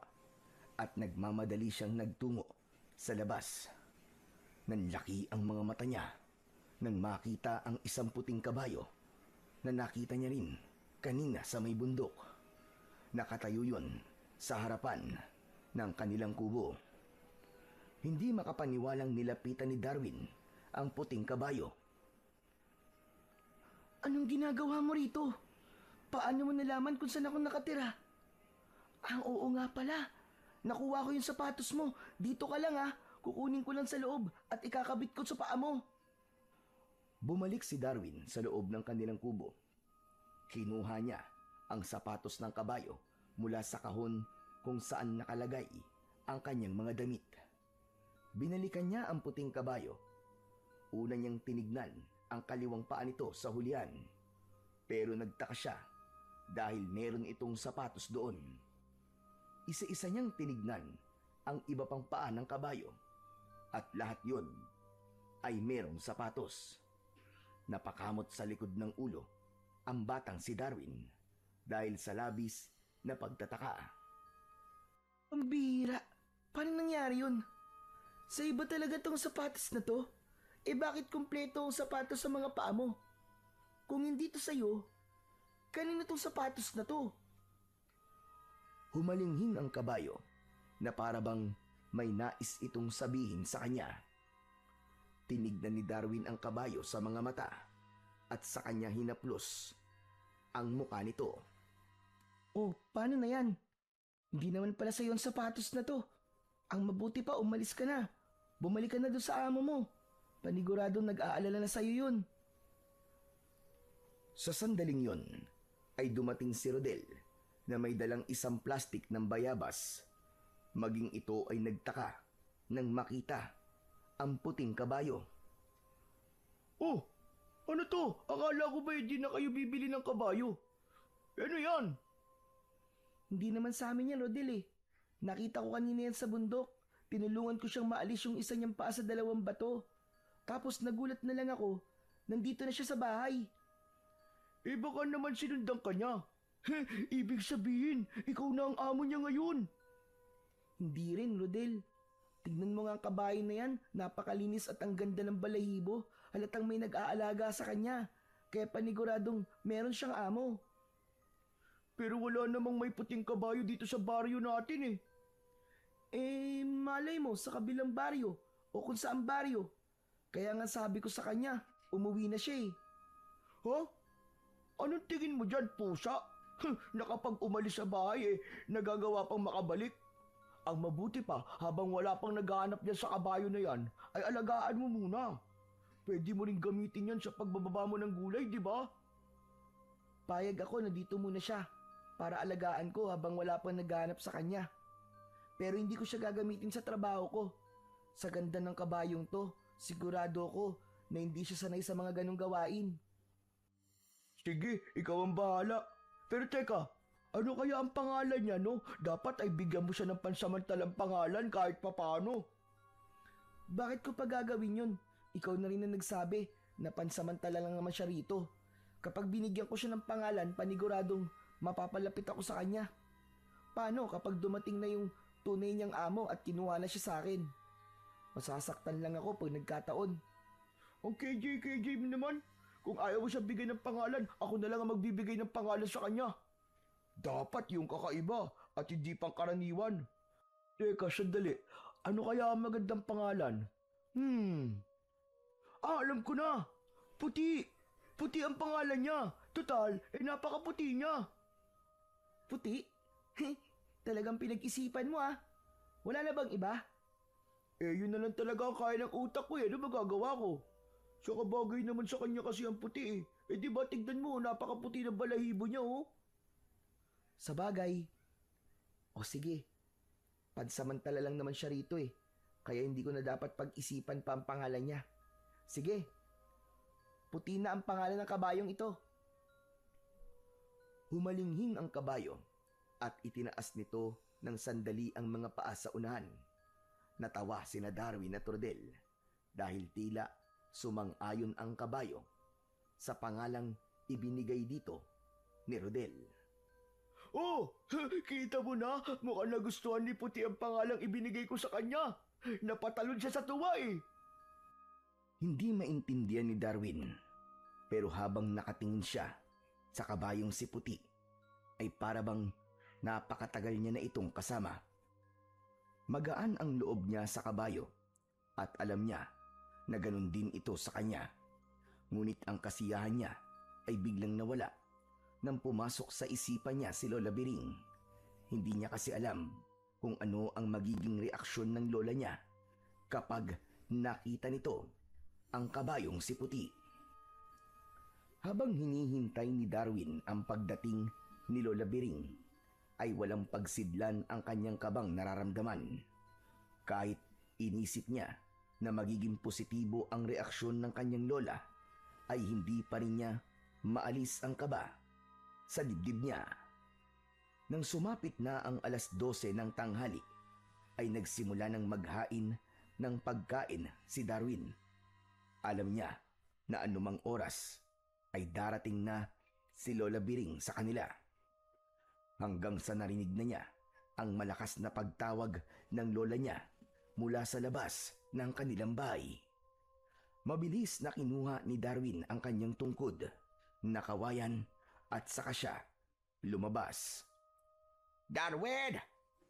at nagmamadali siyang nagtungo sa labas. Nanlaki ang mga mata niya nang makita ang isang puting kabayo na nakita niya rin kanina sa may bundok. Nakatayo yun sa harapan ng kanilang kubo. Hindi makapaniwalang nilapitan ni Darwin ang puting kabayo. Anong ginagawa mo rito? Paano mo nalaman kung saan ako nakatira? Oo nga pala. Nakuha ko yung sapatos mo. Dito ka lang ah. Kukunin ko lang sa loob at ikakabit ko sa paa mo. Bumalik si Darwin sa loob ng kanilang kubo. Kinuha niya ang sapatos ng kabayo mula sa kahon kung saan nakalagay ang kanyang mga damit. Binalikan niya ang puting kabayo. Una niyang tinignan ang kaliwang paa nito sa hulihan. Pero nagtaka siya dahil meron itong sapatos doon. Isa-isa niyang tinignan ang iba pang paa ng kabayo at lahat yon ay merong sapatos. Napakamot sa likod ng ulo ang batang si Darwin dahil sa labis na pagtataka. Ang bihira. Paano nangyari yun? Sa iba talaga tong sapatos na to? Bakit kumpleto ang sapatos sa mga paa mo? Kung hindi to sa'yo, kanino tong sapatos na to? Humalinghing ang kabayo na parabang may nais itong sabihin sa kanya. Tinignan ni Darwin ang kabayo sa mga mata at sa kanya hinaplos ang muka nito. Oh, paano na yan? Hindi naman pala sa'yo ang sapatos na to. Ang mabuti pa, umalis ka na. Bumalik ka na doon sa amo mo. Paniguradong nag-aalala na sa'yo yun. Sa sandaling yon ay dumating si Rodel na may dalang isang plastik ng bayabas. Maging ito ay nagtaka nang makita ang puting kabayo. Oh, ano to? Akala ko ba hindi na kayo bibili ng kabayo? Ano yan? Hindi naman sa amin yan, Rodel eh. Nakita ko kanina yan sa bundok. Tinulungan ko siyang maalis yung isa niyang paa sa dalawang bato. Tapos nagulat na lang ako, nandito na siya sa bahay. Baka naman sinundan ka niya. Ibig sabihin, ikaw na ang amo niya ngayon. Hindi rin, Rodel. Tignan mo nga ang kabayo na yan, napakalinis at ang ganda ng balahibo. Halatang may nag-aalaga sa kanya. Kaya paniguradong meron siyang amo. Pero wala namang may puting kabayo dito sa baryo natin eh. Malay mo sa kabilang baryo o kung saan baryo. Kaya nga sabi ko sa kanya, umuwi na siya eh. Ha? Anong tingin mo dyan, pusa? Na kapag umalis sa bahay nagagawa pang makabalik. Ang mabuti pa, habang wala pang naghahanap niya sa kabayo na yan, ay alagaan mo muna. Pwede mo rin gamitin yan sa pagbababa mo ng gulay, di ba? Payag ako na dito muna siya para alagaan ko habang wala pang naghahanap sa kanya. Pero hindi ko siya gagamitin sa trabaho ko. Sa ganda ng kabayong to, sigurado ko na hindi siya sanay sa mga ganong gawain. Sige, ikaw ang bahala. Pero teka, ano kaya ang pangalan niya, no? Dapat ay bigyan mo siya ng pansamantalang pangalan kahit papano. Bakit ko pa gagawin yun? Ikaw na rin na nagsabi na pansamantala lang naman siya rito. Kapag binigyan ko siya ng pangalan, paniguradong mapapalapit ako sa kanya. Paano kapag dumating na yung tunay niyang amo at kinuha na siya sa akin? Masasaktan lang ako pag nagkataon. Ang KJ mo naman. Kung ayaw mo siya bigay ng pangalan, ako na lang ang magbibigay ng pangalan sa kanya. Dapat yung kakaiba at hindi pangkaraniwan. Teka, sandali. Ano kaya ang magandang pangalan? Alam ko na. Puti. Puti ang pangalan niya. Total, napakaputi niya. Puti? Talagang pinag-isipan mo ah. Wala na bang iba? Yun na lang talaga ang kaya ng utak ko Ano magagawa ko? Saka bagay naman sa kanya kasi ang puti di ba tignan mo, napakaputi ng balahibo niya Sa bagay. O sige. Pansamantala lang naman siya rito Kaya hindi ko na dapat pag-isipan pa ang pangalan niya. Sige. Puti na ang pangalan ng kabayong ito. Humalinghing ang kabayo at itinaas nito ng sandali ang mga paa sa unahan. Natawa sina Darwin at Rodel dahil tila sumang-ayon ang kabayo sa pangalang ibinigay dito ni Rodel. Kita mo na, mukhang nagustuhan ni Puti ang pangalang ibinigay ko sa kanya. Napatalon siya sa tuwa Hindi maintindihan ni Darwin, pero habang nakatingin siya sa kabayong si Puti, ay parabang napakatagal niya na itong kasama. Magaan ang loob niya sa kabayo at alam niya na ganun din ito sa kanya. Ngunit ang kasiyahan niya ay biglang nawala nang pumasok sa isipan niya si Lola Biring. Hindi niya kasi alam kung ano ang magiging reaksyon ng lola niya kapag nakita nito ang kabayong si Puti. Habang hinihintay ni Darwin ang pagdating ni Lola Biring, ay walang pagsidlan ang kanyang kabang nararamdaman. Kahit inisip niya na magiging positibo ang reaksyon ng kanyang lola, ay hindi pa rin niya maalis ang kaba sa dibdib niya. Nang sumapit na ang 12:00 ng tanghali, ay nagsimula ng maghain ng pagkain si Darwin. Alam niya na anumang oras ay darating na si Lola Biring sa kanila. Hanggang sa narinig na niya ang malakas na pagtawag ng lola niya mula sa labas ng kanilang bahay. Mabilis na kinuha ni Darwin ang kanyang tungkod, nakawayan at saka siya lumabas. Darwin!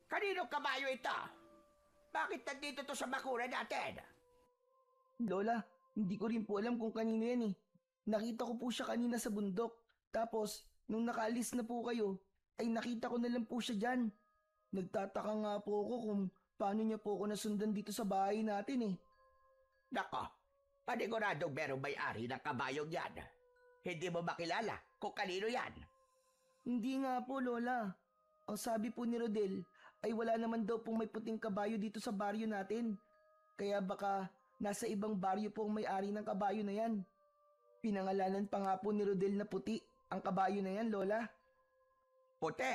Kanino kabayo ito? Bakit nandito to sa bakura natin? Lola, hindi ko rin po alam kung kanino yan Nakita ko po siya kanina sa bundok. Tapos, nung nakaalis na po kayo, ay nakita ko na lang po siya dyan. Nagtataka nga po ako kung paano niya po ako nasundan dito sa bahay natin Nako, paniguradong merong may-ari ng kabayong yan. Hindi mo makilala kung kanino yan. Hindi nga po, Lola. Ang sabi po ni Rodel ay wala naman daw pong may puting kabayo dito sa baryo natin. Kaya baka nasa ibang baryo po ang may-ari ng kabayo na yan. Pinangalanan pa nga po ni Rodel na Puti ang kabayo na yan, Lola. Puti,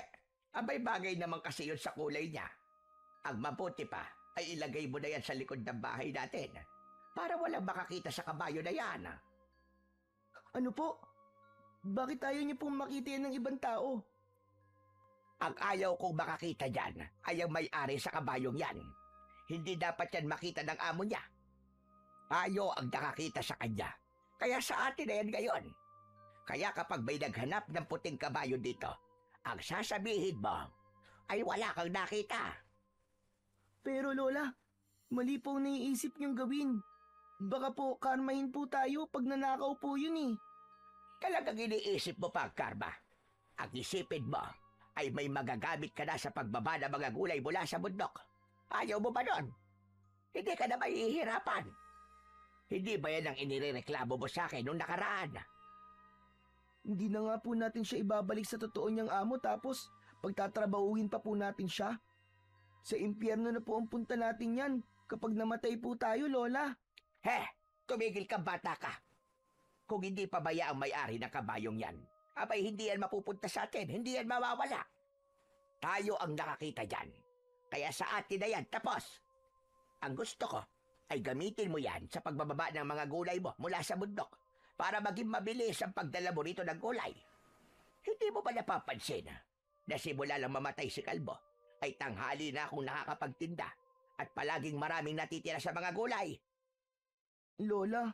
abay bagay naman kasi yun sa kulay niya. Ang mabuti pa ay ilagay mo na yan sa likod ng bahay natin para walang makakita sa kabayo na yan. Ano po? Bakit ayaw niyo pong makita yan ng ibang tao? Ang ayaw kong makakita dyan ay ang may-ari sa kabayong yan. Hindi dapat yan makita ng amo niya. Ayaw ang nakakita sa kanya. Kaya sa atin na yan ngayon. Kaya kapag may naghanap ng puting kabayo dito, ang sasabihin mo ay wala kang nakita. Pero Lola, mali po ang naiisip niyong gawin. Baka po karmahin po tayo pag nanakaw po yun eh. Talagang iniisip mo pa ang karma. Ang isipin mo ay may magagamit ka na sa pagbaba ng mga gulay mula sa bundok. Ayaw mo ba nun? Hindi ka na mahihirapan. Hindi ba yan ang inireklamo mo sa akin nung nakaraan? Hindi na nga po natin siya ibabalik sa totoo niyang amo tapos pagtatrabahuhin pa po natin siya. Sa impyerno na po ang punta natin yan kapag namatay po tayo, Lola. Tumigil ka bata ka. Kung hindi pabaya ang may-ari ng kabayong yan, abay hindi yan mapupunta sa atin, hindi yan mawawala. Tayo ang nakakita dyan. Kaya sa atin na yan, tapos. Ang gusto ko ay gamitin mo yan sa pagbababa ng mga gulay mo mula sa bundok para maging mabilis ang pagdala mo rito ng gulay. Hindi mo ba napapansin na simula lang mamatay si Kalbo ay tanghali na akong nakakapagtinda at palaging maraming natitira sa mga gulay? Lola,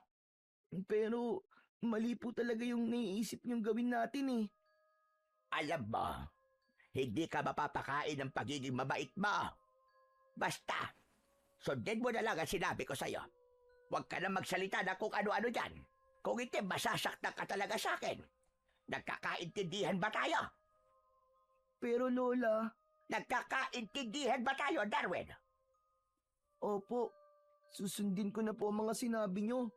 pero mali po talaga yung naiisip niyong gawin natin eh. Alam mo, hindi ka mapapakain ng pagiging mabait mo. Basta, sundin mo na lang ang sinabi ko sa'yo. Huwag ka na magsalita na kung ano-ano dyan. Kung hindi, masasaktan ka talaga sa akin. Nagkakaintindihan ba tayo? Pero Lola, Nagkakaintindihan ba tayo, Darwin? opo, susundin ko na po ang mga sinabi niyo.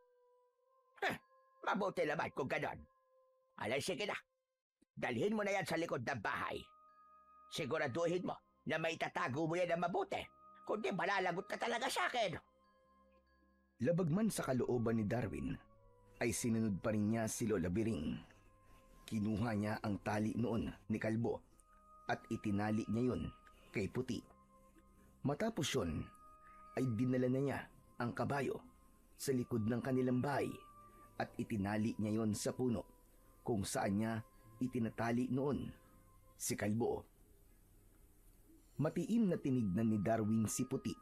Mabuti naman kung ganon. Alay, sige na. Dalhin mo na yan sa likod ng bahay. Siguraduhin mo na may tatago mo yan na mabuti. Kundi malalagot ka talaga sa akin. Labag man sa kalooban ni Darwin, ay sinunod pa rin niya si Lola Biring. Kinuha niya ang tali noon ni Kalbo at itinali niya yun kay Puti. Matapos yun, ay dinala na niya ang kabayo sa likod ng kanilang bahay at itinali niya yon sa puno kung saan niya itinatali noon si Kalbo. Matiim na tinignan ni Darwin si Puti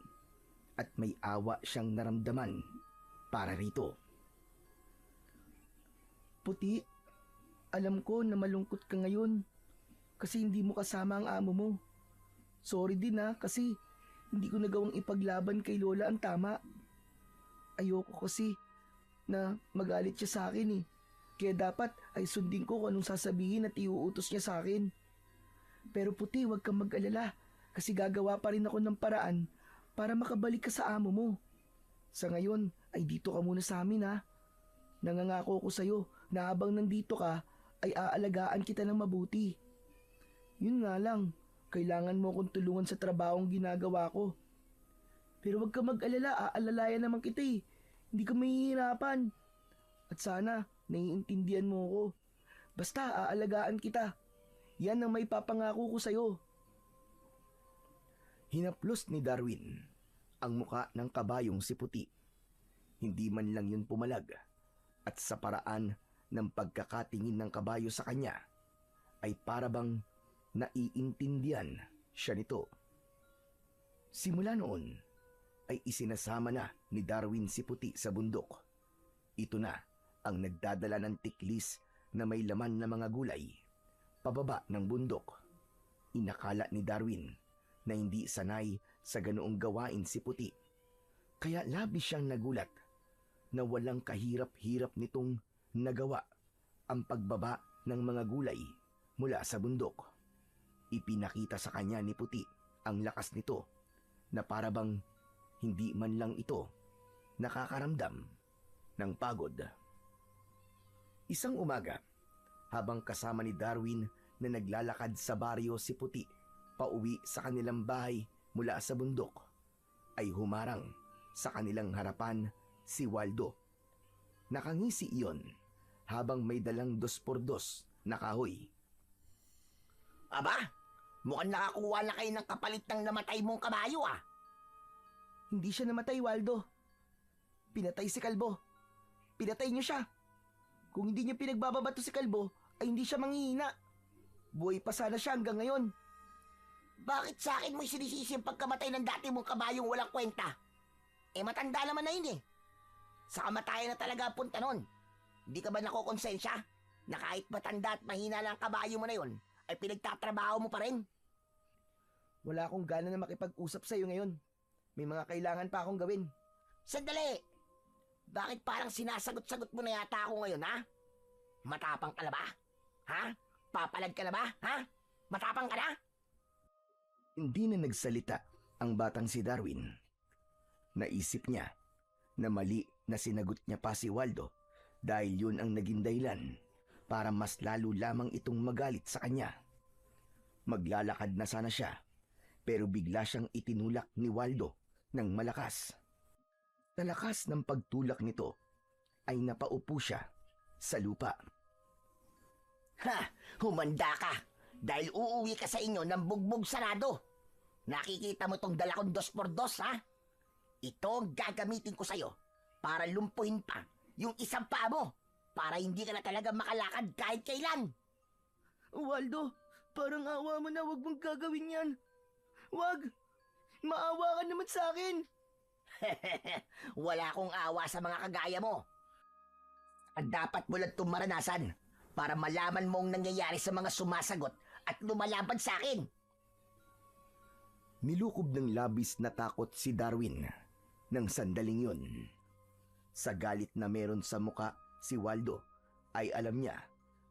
at may awa siyang naramdaman para rito. Puti, alam ko na malungkot ka ngayon kasi hindi mo kasama ang amo mo. Sorry din kasi hindi ko nagawang ipaglaban kay Lola ang tama. Ayoko kasi na magalit siya sa akin eh. Kaya dapat ay sundin ko kung anong sasabihin at iuutos niya sa akin. Pero Puti, huwag kang mag-alala kasi gagawa pa rin ako ng paraan para makabalik ka sa amo mo. Sa ngayon ay dito ka muna sa amin ha. Nangangako ko sa'yo na habang nandito ka ay aalagaan kita ng mabuti. Yun nga lang, kailangan mo akong tulungan sa trabahong ginagawa ko. Pero huwag ka mag-alala, aalalayan naman kita eh. Hindi ka mahihirapan. At sana, naiintindihan mo ako. Basta, aalagaan kita. Yan ang may papangako ko sa'yo. Hinaplos ni Darwin ang muka ng kabayong si Puti. Hindi man lang yun pumalag at sa paraan ng pagkakatingin ng kabayo sa kanya ay parabang naiintindihan siya nito. Simula noon ay isinasama na ni Darwin si Puti sa bundok. Ito na ang nagdadala ng tiklis na may laman na mga gulay pababa ng bundok. Inakala ni Darwin na hindi sanay sa ganoong gawain si Puti. Kaya labis siyang nagulat na walang kahirap-hirap nitong nagawa ang pagbaba ng mga gulay mula sa bundok. Ipinakita sa kanya ni Puti ang lakas nito na parabang hindi man lang ito nakakaramdam ng pagod. Isang umaga, habang kasama ni Darwin na naglalakad sa baryo si Puti pauwi sa kanilang bahay mula sa bundok, ay humarang sa kanilang harapan si Waldo. Nakangisi iyon habang may dalang 2x2 na kahoy. Aba, mukhang nakakuha na kayo ng kapalit ng namatay mong kabayo ah. Hindi siya namatay, Waldo. Pinatay si Kalbo. Pinatay niyo siya. Kung hindi niyo pinagbababato si Kalbo, ay hindi siya manghihina. Buhay pa sana siya hanggang ngayon. Bakit sa akin mo'y sinisisi ang pagkamatay ng dati mong kabayong walang kwenta? Eh matanda naman na yun eh. Sa kamatayan na talaga ang punta nun. Hindi ka ba nakokonsensya na kahit matanda at mahina lang ang kabayo mo na yun, ay pinagtatrabaho mo pa rin? Wala akong gana na makipag-usap sa iyo ngayon. May mga kailangan pa akong gawin. Sandali! Bakit parang sinasagot-sagot mo na yata ako ngayon, ha? Matapang ka na ba? Ha? Papalad ka na ba? Ha? Matapang ka na? Hindi na nagsalita ang batang si Darwin. Naisip niya na mali na sinagot niya pa si Waldo dahil yun ang naging dahilan para mas lalo lamang itong magalit sa kanya. Maglalakad na sana siya pero bigla siyang itinulak ni Waldo ng malakas. Sa lakas ng pagtulak nito ay napaupo siya sa lupa. Ha! Humanda ka! Dahil uuwi ka sa inyo ng bugbog sarado. Nakikita mo tong dala kong 2x2, ha? Ito ang gagamitin ko sa'yo para lumpuhin pa yung isang paa mo para hindi ka na talaga makalakad kahit kailan. Waldo, parang awa mo na, wag mong gagawin yan. Wag! Maawa ka naman sa akin. Wala akong awa sa mga kagaya mo. At dapat mo lang itong maranasan para malaman mo ang nangyayari sa mga sumasagot at lumalaban sa akin. Nilukob ng labis na takot si Darwin ng sandaling yun. Sa galit na meron sa muka si Waldo ay alam niya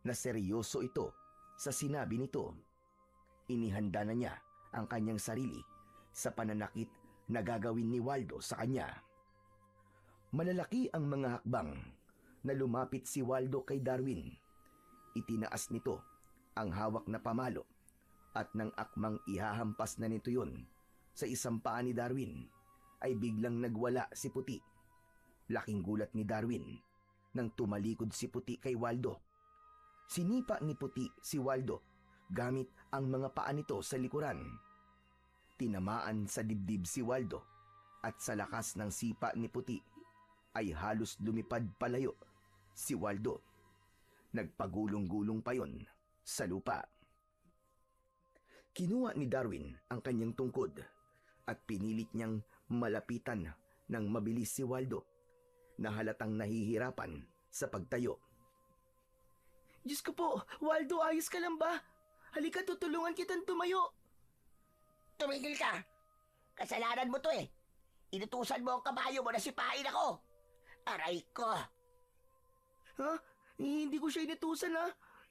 na seryoso ito sa sinabi nito. Inihanda na niya ang kanyang sarili sa pananakit na gagawin ni Waldo sa kanya. Malalaki ang mga hakbang na lumapit si Waldo kay Darwin. Itinaas nito ang hawak na pamalo at nang akmang ihahampas na nito yun sa isang paa ni Darwin ay biglang nagwala si Puti. Laking gulat ni Darwin nang tumalikod si Puti kay Waldo. Sinipa ni Puti si Waldo gamit ang mga paa nito sa likuran. Tinamaan sa dibdib si Waldo at sa lakas ng sipa ni Puti ay halos lumipad palayo si Waldo. Nagpagulong-gulong pa yon sa lupa. Kinuha ni Darwin ang kanyang tungkod at pinilit niyang malapitan ng mabilis si Waldo na halatang nahihirapan sa pagtayo. Diyos ko po, Waldo, ayos ka lang ba? Halika, tutulungan kitang tumayo. Tumigil ka! Kasalanan mo to eh. Inutusan mo ang kabayo mo na sipain ako. Aray ko! Ha? Hindi ko siya inutusan ha.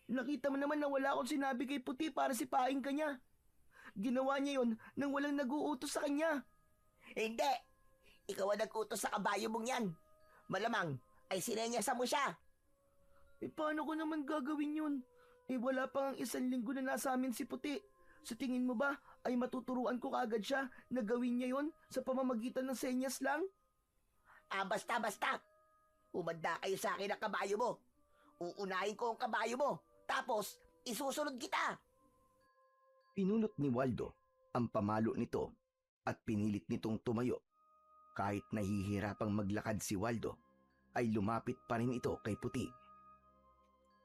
Nakita mo naman na wala akong sinabi kay Puti para sipain ka niya. Ginawa niya yon nang walang nag-uutos sa kanya. Hindi! Ikaw ang nag-utos sa kabayo mong yan. Malamang ay sinenyasan mo siya. Eh paano ko naman gagawin yun? Eh wala pa ang 1 linggo na nasa amin si Puti. Sa tingin mo ba ay matuturuan ko kaagad siya na gawin niya yon sa pamamagitan ng senyas lang? Ah, basta. Umanda kayo sa akin ang kabayo mo. Uunahin ko ang kabayo mo. Tapos, isusunod kita. Pinulot ni Waldo ang pamalo nito at pinilit nitong tumayo. Kahit nahihirapang maglakad si Waldo, ay lumapit pa rin ito kay Puti.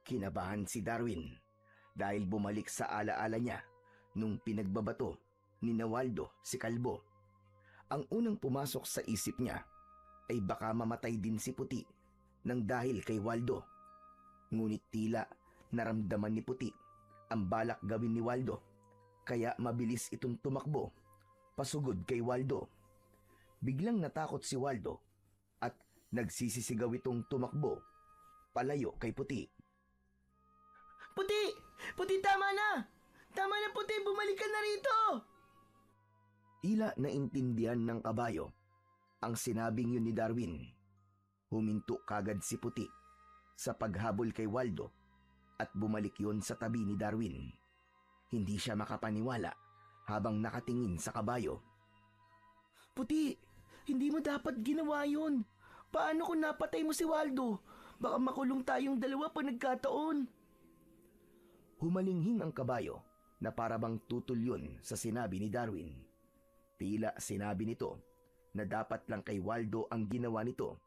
Kinabahan si Darwin dahil bumalik sa alaala niya nung pinagbabato ni Waldo si Kalbo. Ang unang pumasok sa isip niya ay baka mamatay din si Puti nang dahil kay Waldo. Ngunit tila naramdaman ni Puti ang balak gawin ni Waldo, kaya mabilis itong tumakbo pasugod kay Waldo. Biglang natakot si Waldo at nagsisisigaw itong tumakbo palayo kay Puti. Puti! Puti, tama na! Tama na, Puti! Bumalik ka na rito! Tila naintindihan ng kabayo ang sinabing yun ni Darwin. Huminto kagad si Puti sa paghabol kay Waldo at bumalik yun sa tabi ni Darwin. Hindi siya makapaniwala habang nakatingin sa kabayo. Puti, hindi mo dapat ginawa yun. Paano kung napatay mo si Waldo? Baka makulong tayong dalawa pag nagkataon. Humalinghing ang kabayo na parabang tutol yun sa sinabi ni Darwin. Tila sinabi nito na dapat lang kay Waldo ang ginawa nito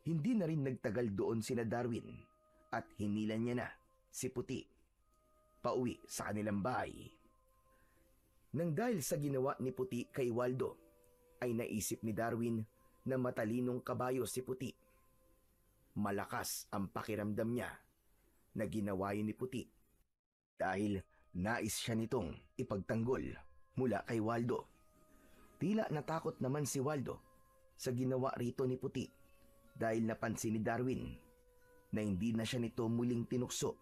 Hindi na rin nagtagal doon sina Darwin at hinilan niya na si Puti pauwi sa kanilang bahay. Nang dahil sa ginawa ni Puti kay Waldo, ay naisip ni Darwin na matalinong kabayo si Puti. Malakas ang pakiramdam niya na ginawa yun ni Puti dahil nais siya nitong ipagtanggol mula kay Waldo. Tila natakot naman si Waldo sa ginawa rito ni Puti dahil napansin ni Darwin na hindi na siya nito muling tinukso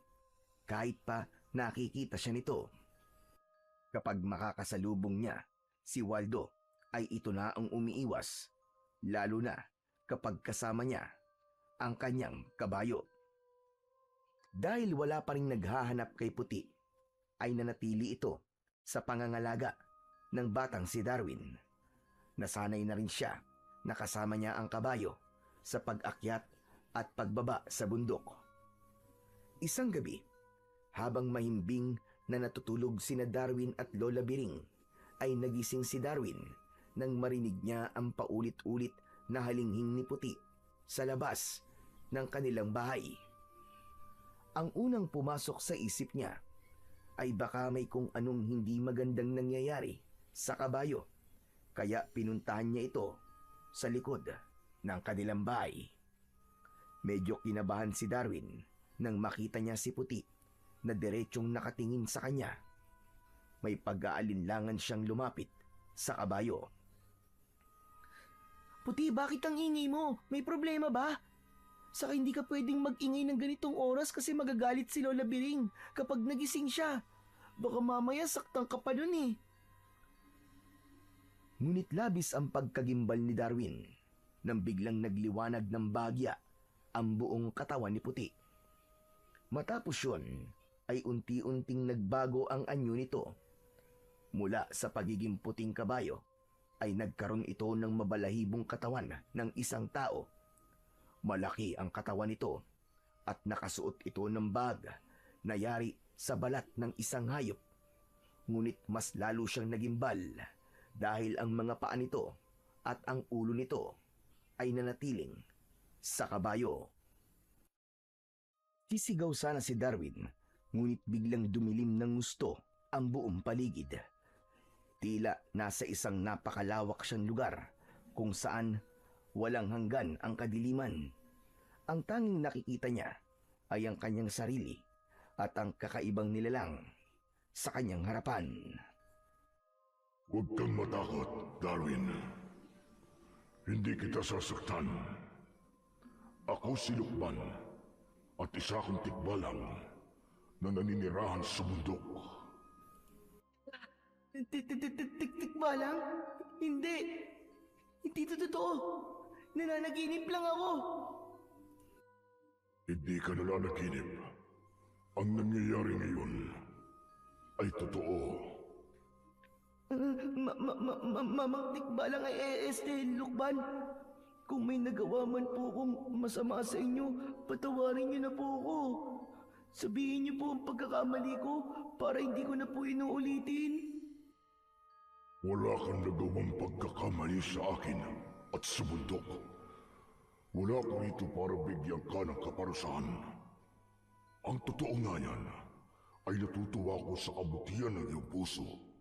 kahit pa nakikita siya nito. Kapag makakasalubong niya si Waldo ay ito na ang umiiwas, lalo na kapag kasama niya ang kanyang kabayo. Dahil wala pa ring naghahanap kay Puti, ay nanatili ito sa pangangalaga ng batang si Darwin. Nasanay na rin siya na kasama niya ang kabayo sa pag-akyat at pagbaba sa bundok. Isang gabi, habang mahimbing na natutulog sina Darwin at Lola Biring, ay nagising si Darwin nang marinig niya ang paulit-ulit na halinghing ni Puti sa labas ng kanilang bahay. Ang unang pumasok sa isip niya ay baka may kung anong hindi magandang nangyayari sa kabayo, kaya pinuntahan niya ito sa likod ng kanilang bahay. Medyo kinabahan si Darwin nang makita niya si Puti na diretsong nakatingin sa kanya. May pag-aalinlangan siyang lumapit sa kabayo. Puti, bakit ang ingay mo? May problema ba? Saka hindi ka pwedeng mag-ingay ng ganitong oras kasi magagalit si Lola Biring kapag nagising siya. Baka mamaya saktan ka pa dun eh. Ngunit labis ang pagkagimbal ni Darwin nang biglang nagliwanag ng bagya ang buong katawan ni Puti. Matapos yun ay unti-unting nagbago ang anyo nito. Mula sa pagiging puting kabayo ay nagkaroon ito ng mabalahibong katawan ng isang tao. Malaki ang katawan nito at nakasuot ito ng bag na yari sa balat ng isang hayop. Ngunit mas lalo siyang nagimbal dahil ang mga paa nito at ang ulo nito ay nanatiling sa kabayo. Sisigaw sana si Darwin, ngunit biglang dumilim ng gusto ang buong paligid. Tila nasa isang napakalawak siyang lugar kung saan walang hanggan ang kadiliman. Ang tanging nakikita niya ay ang kanyang sarili at ang kakaibang nilalang sa kanyang harapan. Huwag kang matakot, Darwin. Hindi kita sasaktan. Ako si Lukban at isa kong tikbalang na naninirahan sa bundok. Tikbalang? Hindi. Hindi ito totoo. Nananaginip lang ako. Hindi ka nananaginip. Ang nangyayari ngayon ay totoo. Mamang tikbalang ay Lukban. Kung may nagawa man po akong masama sa inyo, patawarin niyo na po ako. Sabihin niyo po ang pagkakamali ko para hindi ko na po inuulitin. Wala kang nagawang pagkakamali sa akin at sa bundok. Wala ko rito para bigyan ka ng kaparusahan. Ang totoo nga yan ay natutuwa ko sa kabutihan ng iyong puso.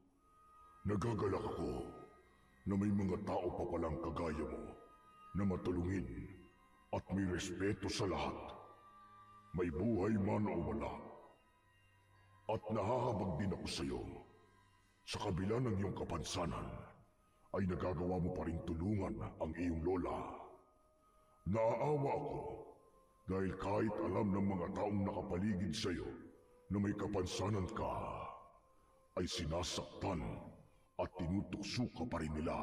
Nagagalak ako na may mga tao pa palang kagaya mo na matulungin at may respeto sa lahat. May buhay man o wala. At nahahabag din ako sa iyo. Sa kabila ng iyong kapansanan, ay nagagawa mo pa rin tulungan ang iyong lola. Naaawa ako dahil kahit alam ng mga taong nakapaligid sa iyo na may kapansanan ka, ay sinasaktan at tinutukso ka pa rin nila.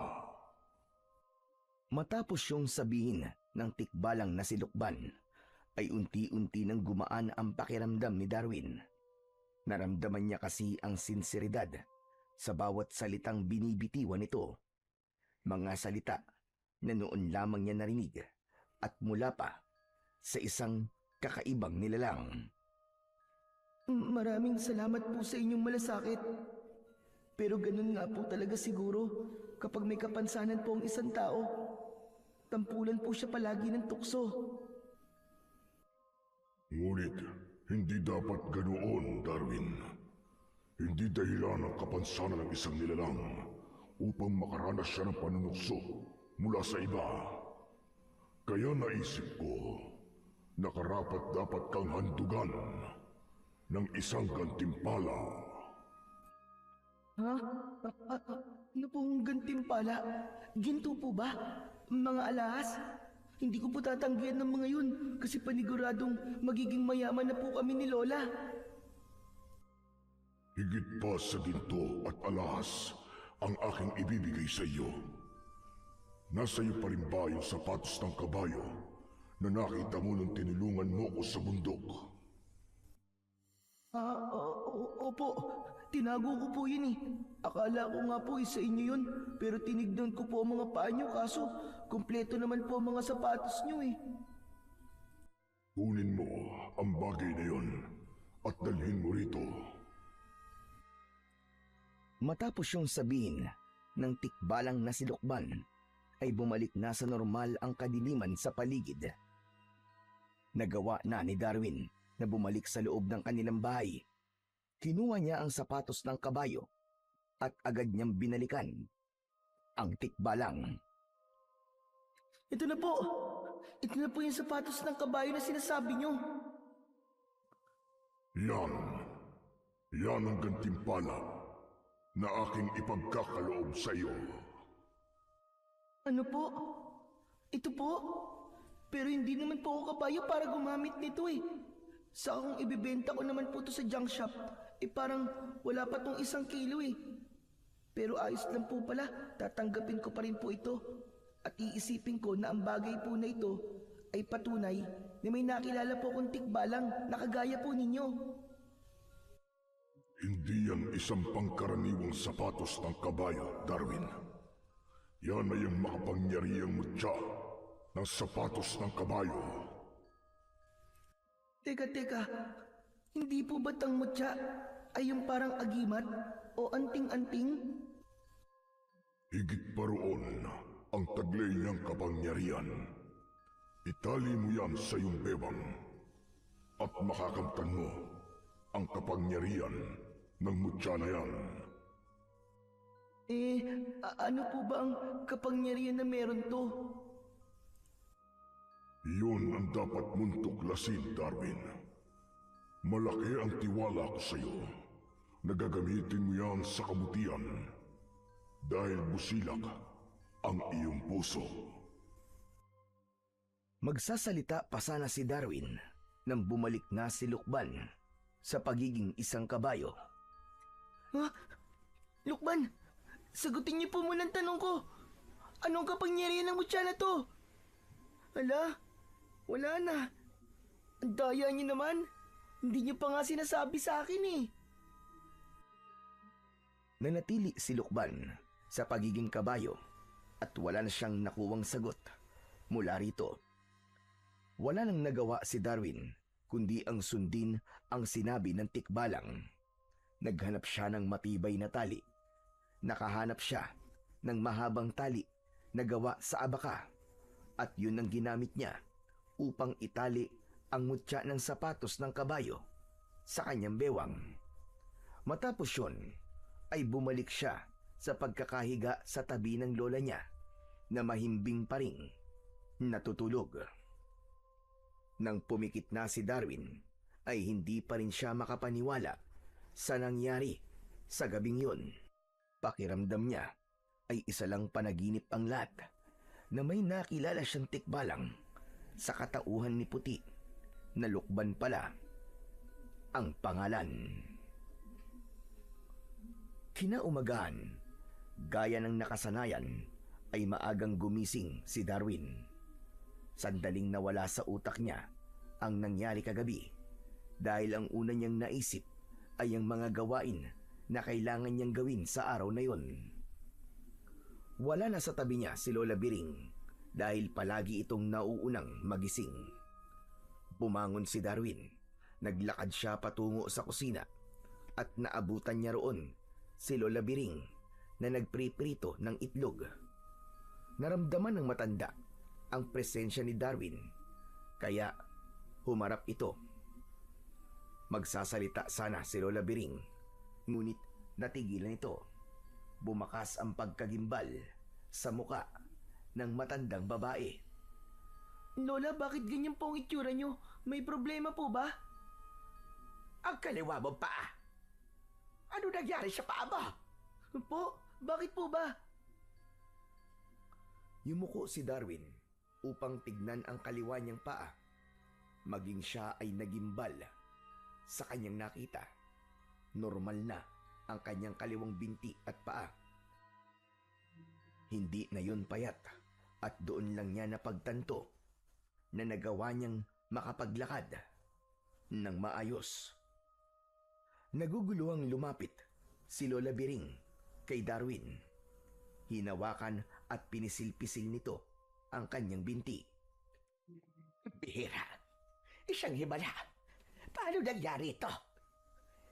Matapos yung sabihin ng tikbalang na si Lukban, ay unti-unti nang gumaan ang pakiramdam ni Darwin. Naramdaman niya kasi ang sinseridad sa bawat salitang binibitiwan nito. Mga salita na noon lamang niya narinig at mula pa sa isang kakaibang nilalang. Maraming salamat po sa inyong malasakit. Pero ganun nga po talaga siguro kapag may kapansanan po ang isang tao. Tampulan po siya palagi ng tukso. Ngunit, hindi dapat ganoon, Darwin. Hindi dahilan ng kapansanan ng isang nilalang upang makaranas siya ng panunukso mula sa iba. Kaya naisip ko na karapat-dapat kang handugan ng isang gantimpala. Ha? Ano pong gantimpala? Ginto po ba? Mga alahas? Hindi ko po tatanggihan ng mga yun kasi paniguradong magiging mayaman na po kami ni Lola. Higit pa sa ginto at alahas ang aking ibibigay sa iyo. Nasa iyo pa rin ba yung sapatos ng kabayo na nakita mo nung tinulungan mo ko sa bundok? Opo. Tinago ko po yun eh. Akala ko nga po sa inyo yun. Pero tinignan ko po ang mga paa nyo kaso kumpleto naman po ang mga sapatos nyo eh. Kunin mo ang bagay na yon at dalhin mo rito. Matapos yung sabihin ng tikbalang na si Lukban, ay bumalik na sa normal ang kadiliman sa paligid. Nagawa na ni Darwin na bumalik sa loob ng kanilang bahay. Kinuha niya ang sapatos ng kabayo at agad niyang binalikan ang tikbalang. Ito na po. Ito na po yung sapatos ng kabayo na sinasabi nyo. Yan. Yan ang gantimpala na aking ipagkakaloob sa iyo. Ano po? Ito po? Pero hindi naman po ako kabayo para gumamit nito eh. Saka kung ibibenta ko naman po to sa junk shop, parang wala pa tong 1 kilo eh. Pero ayos lang po pala, tatanggapin ko pa rin po ito. At iisipin ko na ang bagay po na ito ay patunay na may nakilala po akong tikbalang na kagaya po ninyo. Hindi yan isang pangkaraniwang sapatos ng kabayo, Darwin. Yan ay ang makapangyarihang mutya ng sapatos ng kabayo. Teka. Hindi po ba't ang mutya ay yung parang agimat o anting-anting? Higit pa roon ang taglay niyang kapangyarihan. Itali mo yan sa iyong bebang at makakamtan mo ang kapangyarihan ng mutya na yan. Ano po ba ang kapangyarihan na meron to? Yun ang dapat mong tuklasin, Darwin. Malaki ang tiwala ko sa iyo na gagamitin mo yan sa kabutihan dahil busilak ang iyong puso. Magsasalita pa sana si Darwin nang bumalik na si Lukban sa pagiging isang kabayo. Ha? Lukman, sagutin niyo po muna ang tanong ko. Anong kapangyarihan ng mutya na to? Ala, wala na. Ang daya niyo naman. Hindi niyo pa nga sinasabi sa akin eh. Nanatili si Lukban sa pagiging kabayo at wala na siyang nakuwang sagot mula rito. Wala nang nagawa si Darwin kundi ang sundin ang sinabi ng tikbalang. Naghanap siya ng matibay na tali. Nakahanap siya ng mahabang tali na gawa sa abaka at yun ang ginamit niya upang itali ang mutya ng sapatos ng kabayo sa kanyang bewang. Matapos yun, ay bumalik siya sa pagkakahiga sa tabi ng lola niya na mahimbing pa ring natutulog. Nang pumikit na si Darwin, ay hindi pa rin siya makapaniwala sa nangyari sa gabing yun. Pakiramdam niya ay isa lang panaginip ang lahat na may nakilala siyang tikbalang sa katauhan ni Puti na Lukban pala ang pangalan. Kinaumagahan, gaya ng nakasanayan, ay maagang gumising si Darwin. Sandaling nawala sa utak niya ang nangyari kagabi dahil ang una niyang naisip ay ang mga gawain na kailangan niyang gawin sa araw na yon. Wala na sa tabi niya si Lola Biring dahil palagi itong nauunang magising. Bumangon si Darwin, naglakad siya patungo sa kusina at naabutan niya roon si Lola Biring na nagpriprito ng itlog. Naramdaman ng matanda ang presensya ni Darwin, kaya humarap ito. Magsasalita sana si Lola Biring, ngunit natigilan ito. Bumakas ang pagkagimbal sa muka ng matandang babae. Lola, bakit ganyan po ang itsura nyo? May problema po ba? Ang kaliwa mong paa. Ano nangyari sa paa mo? Po, bakit po ba? Yumuko si Darwin upang tignan ang kaliwa niyang paa. Maging siya ay nagimbal sa kanyang nakita. Normal na ang kanyang kaliwang binti at paa. Hindi na yun payat at doon lang niya napagtanto na nagawa niyang makapaglakad ng maayos. Naguguluhang lumapit si Lola Biring kay Darwin. Hinawakan at pinisil-pisil nito ang kanyang binti. Bihira. Isang himala. Paano nangyari ito?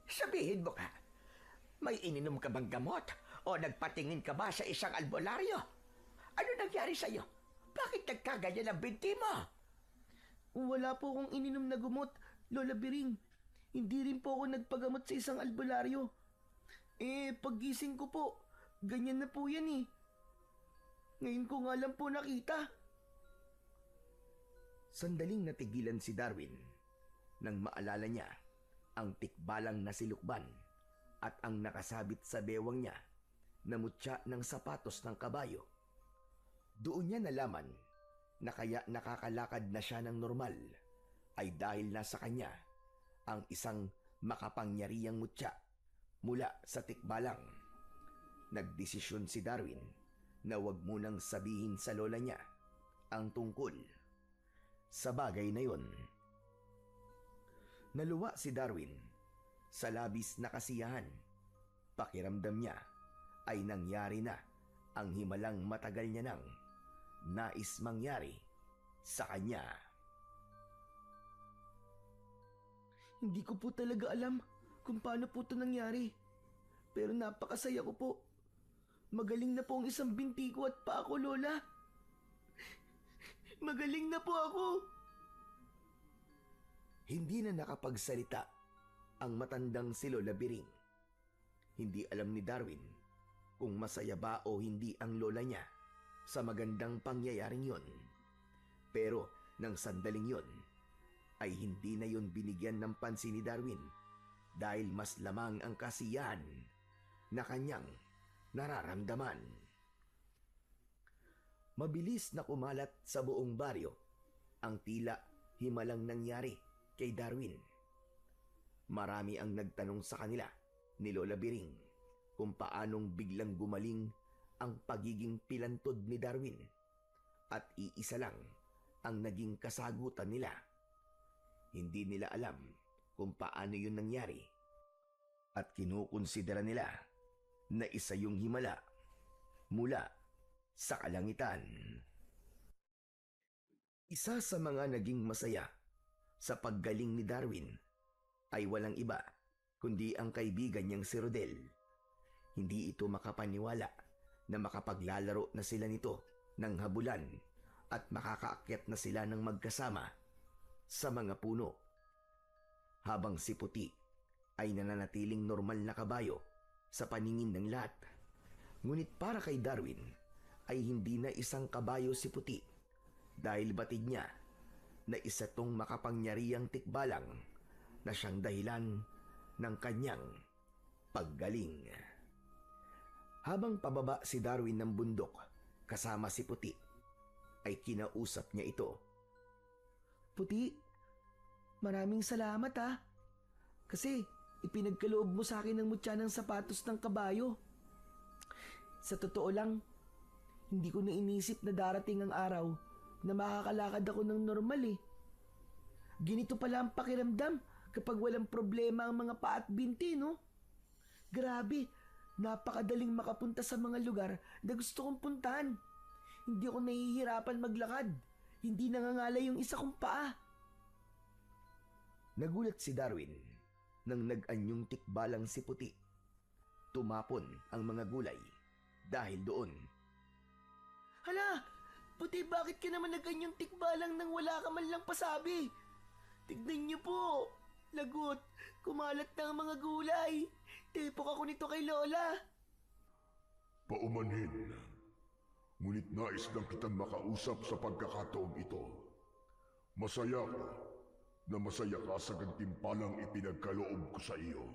Sabihin mo ka, may ininom ka bang gamot o nagpatingin ka ba sa isang albularyo? Ano nangyari sa'yo? Bakit nagkaganyan ang binti mo? Wala po akong ininom na gumot, Lola Biring. Hindi rin po ako nagpagamot sa isang albularyo. Paggising ko po, ganyan na po yan eh. Ngayon ko nga lang po nakita. Sandaling natigilan si Darwin nang maalala niya ang tikbalang nasilukban at ang nakasabit sa bewang niya na mutya ng sapatos ng kabayo. Doon niya nalaman na kaya nakakalakad na siya ng normal ay dahil nasa kanya ang isang makapangyarihang mutya mula sa tikbalang. Nagdesisyon si Darwin na wag munang sabihin sa lola niya ang tungkol sa bagay na yon. Naluwa si Darwin sa labis na kasiyahan. Pakiramdam niya ay nangyari na ang himalang matagal niya nang nais mangyari sa kanya. Hindi ko po talaga alam kung paano po ito nangyari. Pero napakasaya ko po. Magaling na po ang isang binti ko at paa ko, Lola. Magaling na po ako. Hindi na nakapagsalita ang matandang si Lola Biring. Hindi alam ni Darwin kung masaya ba o hindi ang lola niya sa magandang pangyayaring yon. Pero nang sandaling yon, ay hindi na yon binigyan ng pansin ni Darwin dahil mas lamang ang kasiyahan na kanyang nararamdaman. Mabilis na kumalat sa buong baryo ang tila himalang nangyari kay Darwin. Marami ang nagtanong sa kanila ni Lola Biring kung paanong biglang gumaling ang pagiging pilantod ni Darwin at iisa lang ang naging kasagutan nila. Hindi nila alam kung paano yun nangyari at kinukonsidera nila na isa yung himala mula sa kalangitan. Isa sa mga naging masaya sa paggaling ni Darwin ay walang iba kundi ang kaibigan niyang si Rodel. Hindi ito makapaniwala na makapaglalaro na sila nito ng habulan at makakaakyat na sila ng magkasama sa mga puno. Habang si Puti ay nananatiling normal na kabayo sa paningin ng lahat. Ngunit para kay Darwin ay hindi na isang kabayo si Puti dahil batid niya na isa tong makapangyarihang tikbalang na siyang dahilan ng kanyang paggaling. Habang pababa si Darwin ng bundok kasama si Puti, ay kinausap niya ito. Puti, maraming salamat ha. Kasi ipinagkaloob mo sa akin ng mutya ng sapatos ng kabayo. Sa totoo lang, hindi ko na inisip na darating ang araw na makakalakad ako ng normal eh. Ganito pala ang pakiramdam kapag walang problema ang mga paa at binti, no? Grabe, napakadaling makapunta sa mga lugar na gusto kong puntahan. Hindi ako nahihirapan maglakad. Hindi nangangalay yung isa kong paa. Nagulat si Darwin nang nag-anyong tikbalang si Puti. Tumapon ang mga gulay dahil doon. Hala, Puti, bakit ka naman naganyang tikbalang nang wala ka man lang pasabi? Tignan niyo po. Lagot, kumalat na ang mga gulay. Tepok ako nito kay Lola. Paumanhin. Ngunit nais lang kitang makausap sa pagkakataong ito. Masaya ko na masaya ka sa gantimpalang ipinagkaloob ko sa iyo.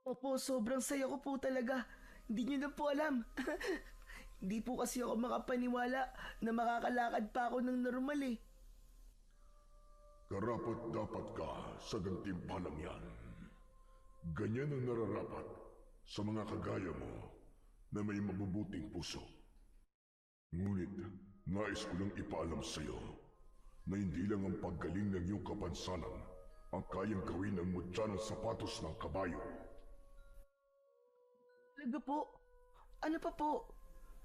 Opo, sobrang saya ko po talaga. Hindi niyo na po alam. Hindi po kasi ako makapaniwala na makakalakad pa ako ng normal eh. Karapat-dapat ka sa gantimpalang yan. Ganyan ang nararapat sa mga kagaya mo na may mabubuting puso. Ngunit, nais ko lang ipaalam sa iyo na hindi lang ang paggaling ng iyong kapansanan ang kayang gawin ng mutya ng sapatos ng kabayo. Talaga po? Ano pa po?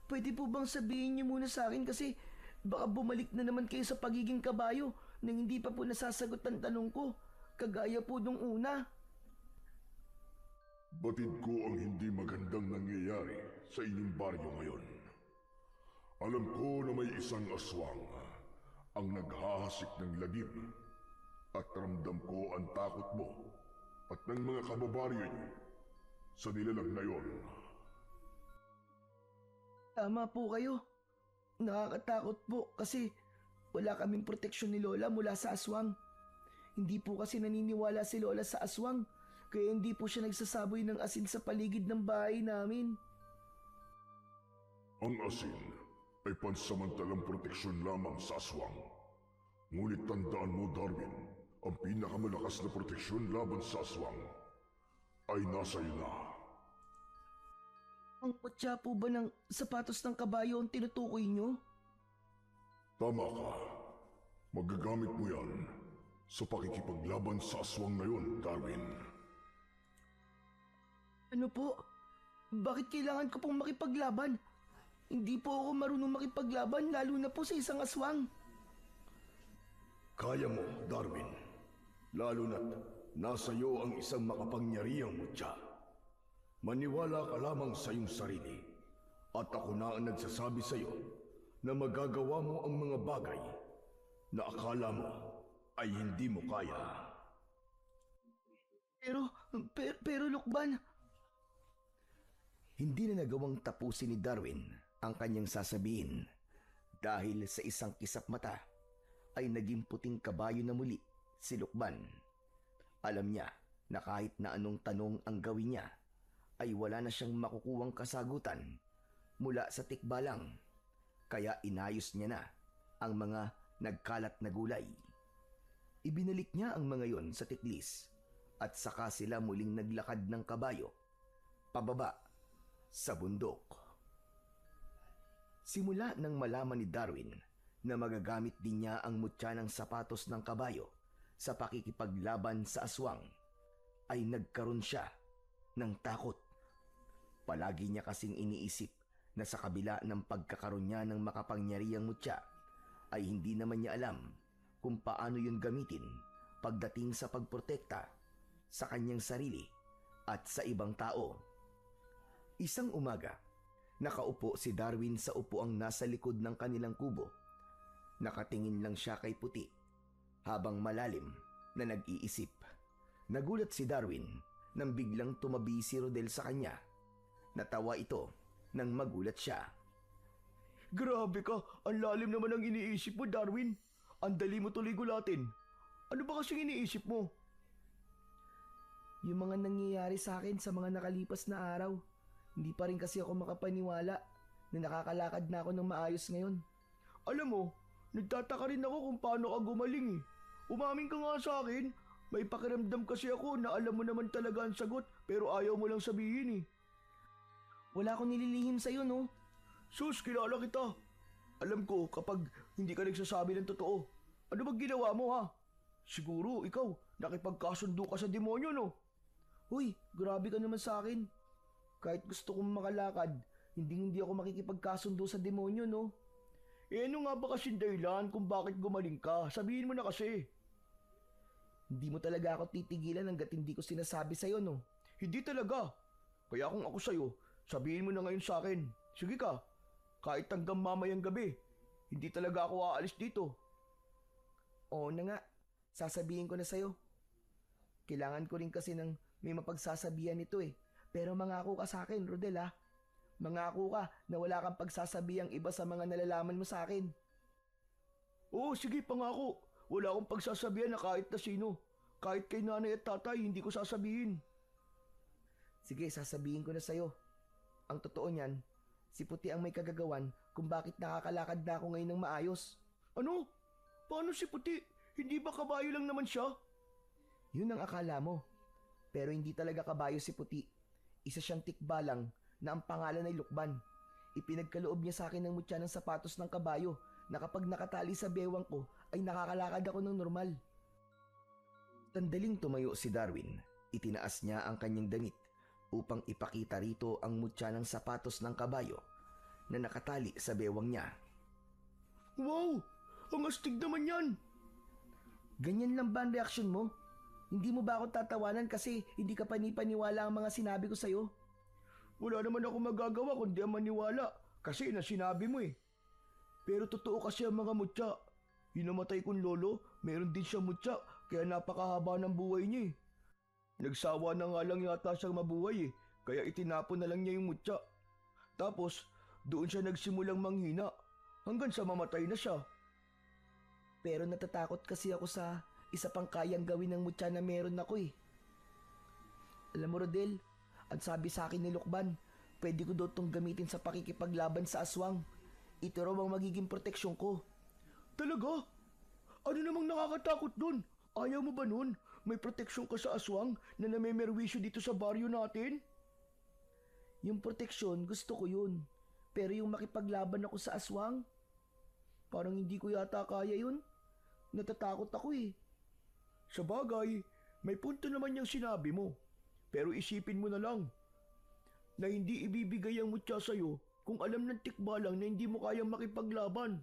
Pwede po bang sabihin niyo muna sa akin kasi baka bumalik na naman kayo sa pagiging kabayo nang hindi pa po nasasagot ang tanong ko, kagaya po nung una. Batid ko ang hindi magandang nangyayari sa inyong baryo ngayon. Alam ko na may isang aswang ang naghahasik ng lagim at ramdam ko ang takot mo at ng mga kababaryo niyo sa nilalang na yon. Tama po kayo. Nakakatakot po kasi wala kaming proteksyon ni Lola mula sa aswang. Hindi po kasi naniniwala si Lola sa aswang, kaya hindi po siya nagsasaboy ng asin sa paligid ng bahay namin. Ang asin ay pansamantalang proteksyon lamang sa aswang. Ngunit tandaan mo, Darwin, ang pinakamalakas na proteksyon laban sa aswang ay nasa iyo na. Ang putya po ba ng sapatos ng kabayo ang tinutukoy nyo? Tama ka. Magagamit mo yan sa pakikipaglaban sa aswang na yun, Darwin. Ano po? Bakit kailangan ko pong makipaglaban? Hindi po ako marunong makipaglaban lalo na po sa isang aswang. Kaya mo, Darwin. Lalo na't nasa iyo ang isang makapangyarihang mutya. Maniwala ka lamang sa iyong sarili at ako na ang nagsasabi sa iyo na magagawa mo ang mga bagay na akala mo ay hindi mo kaya. Pero Lukban, Hindi na nagawang tapusin ni Darwin ang kanyang sasabihin dahil sa isang kisap mata ay naging puting kabayo na muli si Lukban. Alam niya na kahit na anong tanong ang gawin niya ay wala na siyang makukuwang kasagutan mula sa tikbalang, kaya inayos niya na ang mga nagkalat na gulay. Ibinalik niya ang mga yon sa tiklis at saka sila muling naglakad ng kabayo pababa sa bundok. Simula nang malaman ni Darwin na magagamit din niya ang mutya ng sapatos ng kabayo sa pakikipaglaban sa aswang, ay nagkaroon siya ng takot. Palagi niya kasing iniisip na sa kabila ng pagkakaroon niya ng makapangyarihang mutya, ay hindi naman niya alam kung paano yun gamitin pagdating sa pagprotekta sa kanyang sarili at sa ibang tao. Isang umaga, nakaupo si Darwin sa upuang nasa likod ng kanilang kubo. Nakatingin lang siya kay Puti habang malalim na nag-iisip. Nagulat si Darwin nang biglang tumabi si Rodel sa kanya. Natawa ito nang magulat siya. grabe ka, ang lalim naman ang iniisip mo, Darwin. Ang dali mo tuloy gulatin. Ano ba kasing iniisip mo? Yung mga nangyayari sa akin sa mga nakalipas na araw. Hindi pa rin kasi ako makapaniwala na nakakalakad na ako ng maayos ngayon. Alam mo, nagtataka rin ako kung paano ka gumaling eh. Umamin ka nga sa akin. May pakiramdam kasi ako na alam mo naman talaga ang sagot pero ayaw mo lang sabihin eh. Wala akong nililihim sa'yo, no? Sus, kilala kita. Alam ko kapag hindi ka nagsasabi ng totoo. Ano bang ginawa mo, ha? Siguro ikaw, nakipagkasundo ka sa demonyo, no? Uy, grabe ka naman sa akin. Kahit gusto kong makalakad, hindi ako makikipagkasundo sa demonyo, no? Eh ano nga ba kasing dahilan kung bakit gumaling ka? Sabihin mo na kasi. Hindi mo talaga ako titigilan hanggat hindi ko sinasabi sa'yo, no? Hindi talaga. Kaya kung ako sa'yo, sabihin mo na ngayon sa akin. Sige ka. Kahit hanggang mamayang gabi, hindi talaga ako aalis dito. Oo na nga, sasabihin ko na sa'yo. Kailangan ko rin kasi ng may mapagsasabihan nito eh. Pero mangako ka sa akin, Rodel ha. Mangako ka na wala kang pagsasabihang iba sa mga nalalaman mo sa akin. Oo, sige, pangako. Wala akong pagsasabihan na kahit na sino. Kahit kay nanay at tatay, hindi ko sasabihin. Sige, sasabihin ko na sa'yo. Ang totoo niyan, si Puti ang may kagagawan kung bakit nakakalakad na ako ngayon ng maayos. Ano? Paano si Puti? Hindi ba kabayo lang naman siya? Yun ang akala mo. Pero hindi talaga kabayo si Puti. Isa siyang tikbalang na ang pangalan ay Lukban. Ipinagkaloob niya sa akin ng mutya ng sapatos ng kabayo na kapag nakatali sa bewang ko ay nakakalakad ako ng normal. Sandaling tumayo si Darwin, itinaas niya ang kanyang damit upang ipakita rito ang mutya ng sapatos ng kabayo na nakatali sa bewang niya. Wow! Ang astig naman yan! Ganyan lang ba ang reaksyon mo? Hindi mo ba ako tatawanan kasi hindi ka panipaniwala ang mga sinabi ko sa'yo? Wala naman ako magagawa kundi ang maniwala kasi na sinabi mo eh. Pero totoo kasi ang mga mutya. Hinamatay kong lolo, meron din siya mutya kaya napakahaba ng buhay niya eh. Nagsawa na nga lang yata siyang mabuhay eh, kaya itinapon na lang niya yung mutya. Tapos, doon siya nagsimulang manghina hanggang sa mamatay na siya. Pero natatakot kasi ako sa isa pang kayang gawin ng mutya na meron ako eh. Alam mo Rodel, ang sabi sa akin ni Lukban, pwede ko daw itong gamitin sa pakikipaglaban sa aswang. Ito raw ang magiging proteksyon ko. Talaga? Ano namang nakakatakot dun? Ayaw mo ba nun? May proteksyon ka sa aswang na namemerwisyo dito sa baryo natin? Yung proteksyon, gusto ko yun. Pero yung makipaglaban ako sa aswang, parang hindi ko yata kaya yun. Natatakot ako eh. Sa bagay, may punto naman yung sinabi mo. Pero isipin mo na lang na hindi ibibigay ang mutya sa'yo kung alam ng tikbalang na hindi mo kayang makipaglaban.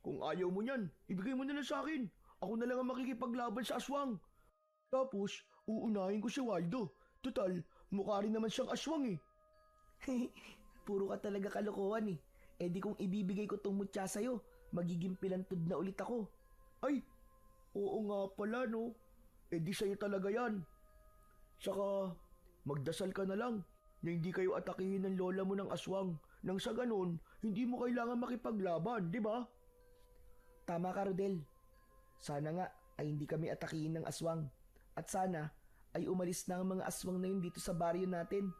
Kung ayaw mo niyan, ibigay mo na lang sa akin. Ako na lang ang makikipaglaban sa aswang. Tapos, uunahin ko si Waldo. Total, mukha rin naman siyang aswang eh. Puro ka talaga kalokohan eh. Eh di kung ibibigay ko tong mutya sa'yo, magiging pilantod na ulit ako. Ay, oo nga pala no. Eh di sa'yo talaga yan. Saka, magdasal ka na lang na hindi kayo atakihin ng lola mo ng aswang. Nang sa ganun, hindi mo kailangan makipaglaban, di ba? Tama ka, Rodel. Sana nga ay hindi kami atakihin ng aswang. At sana ay umalis na ang mga aswang na yun dito sa baryo natin.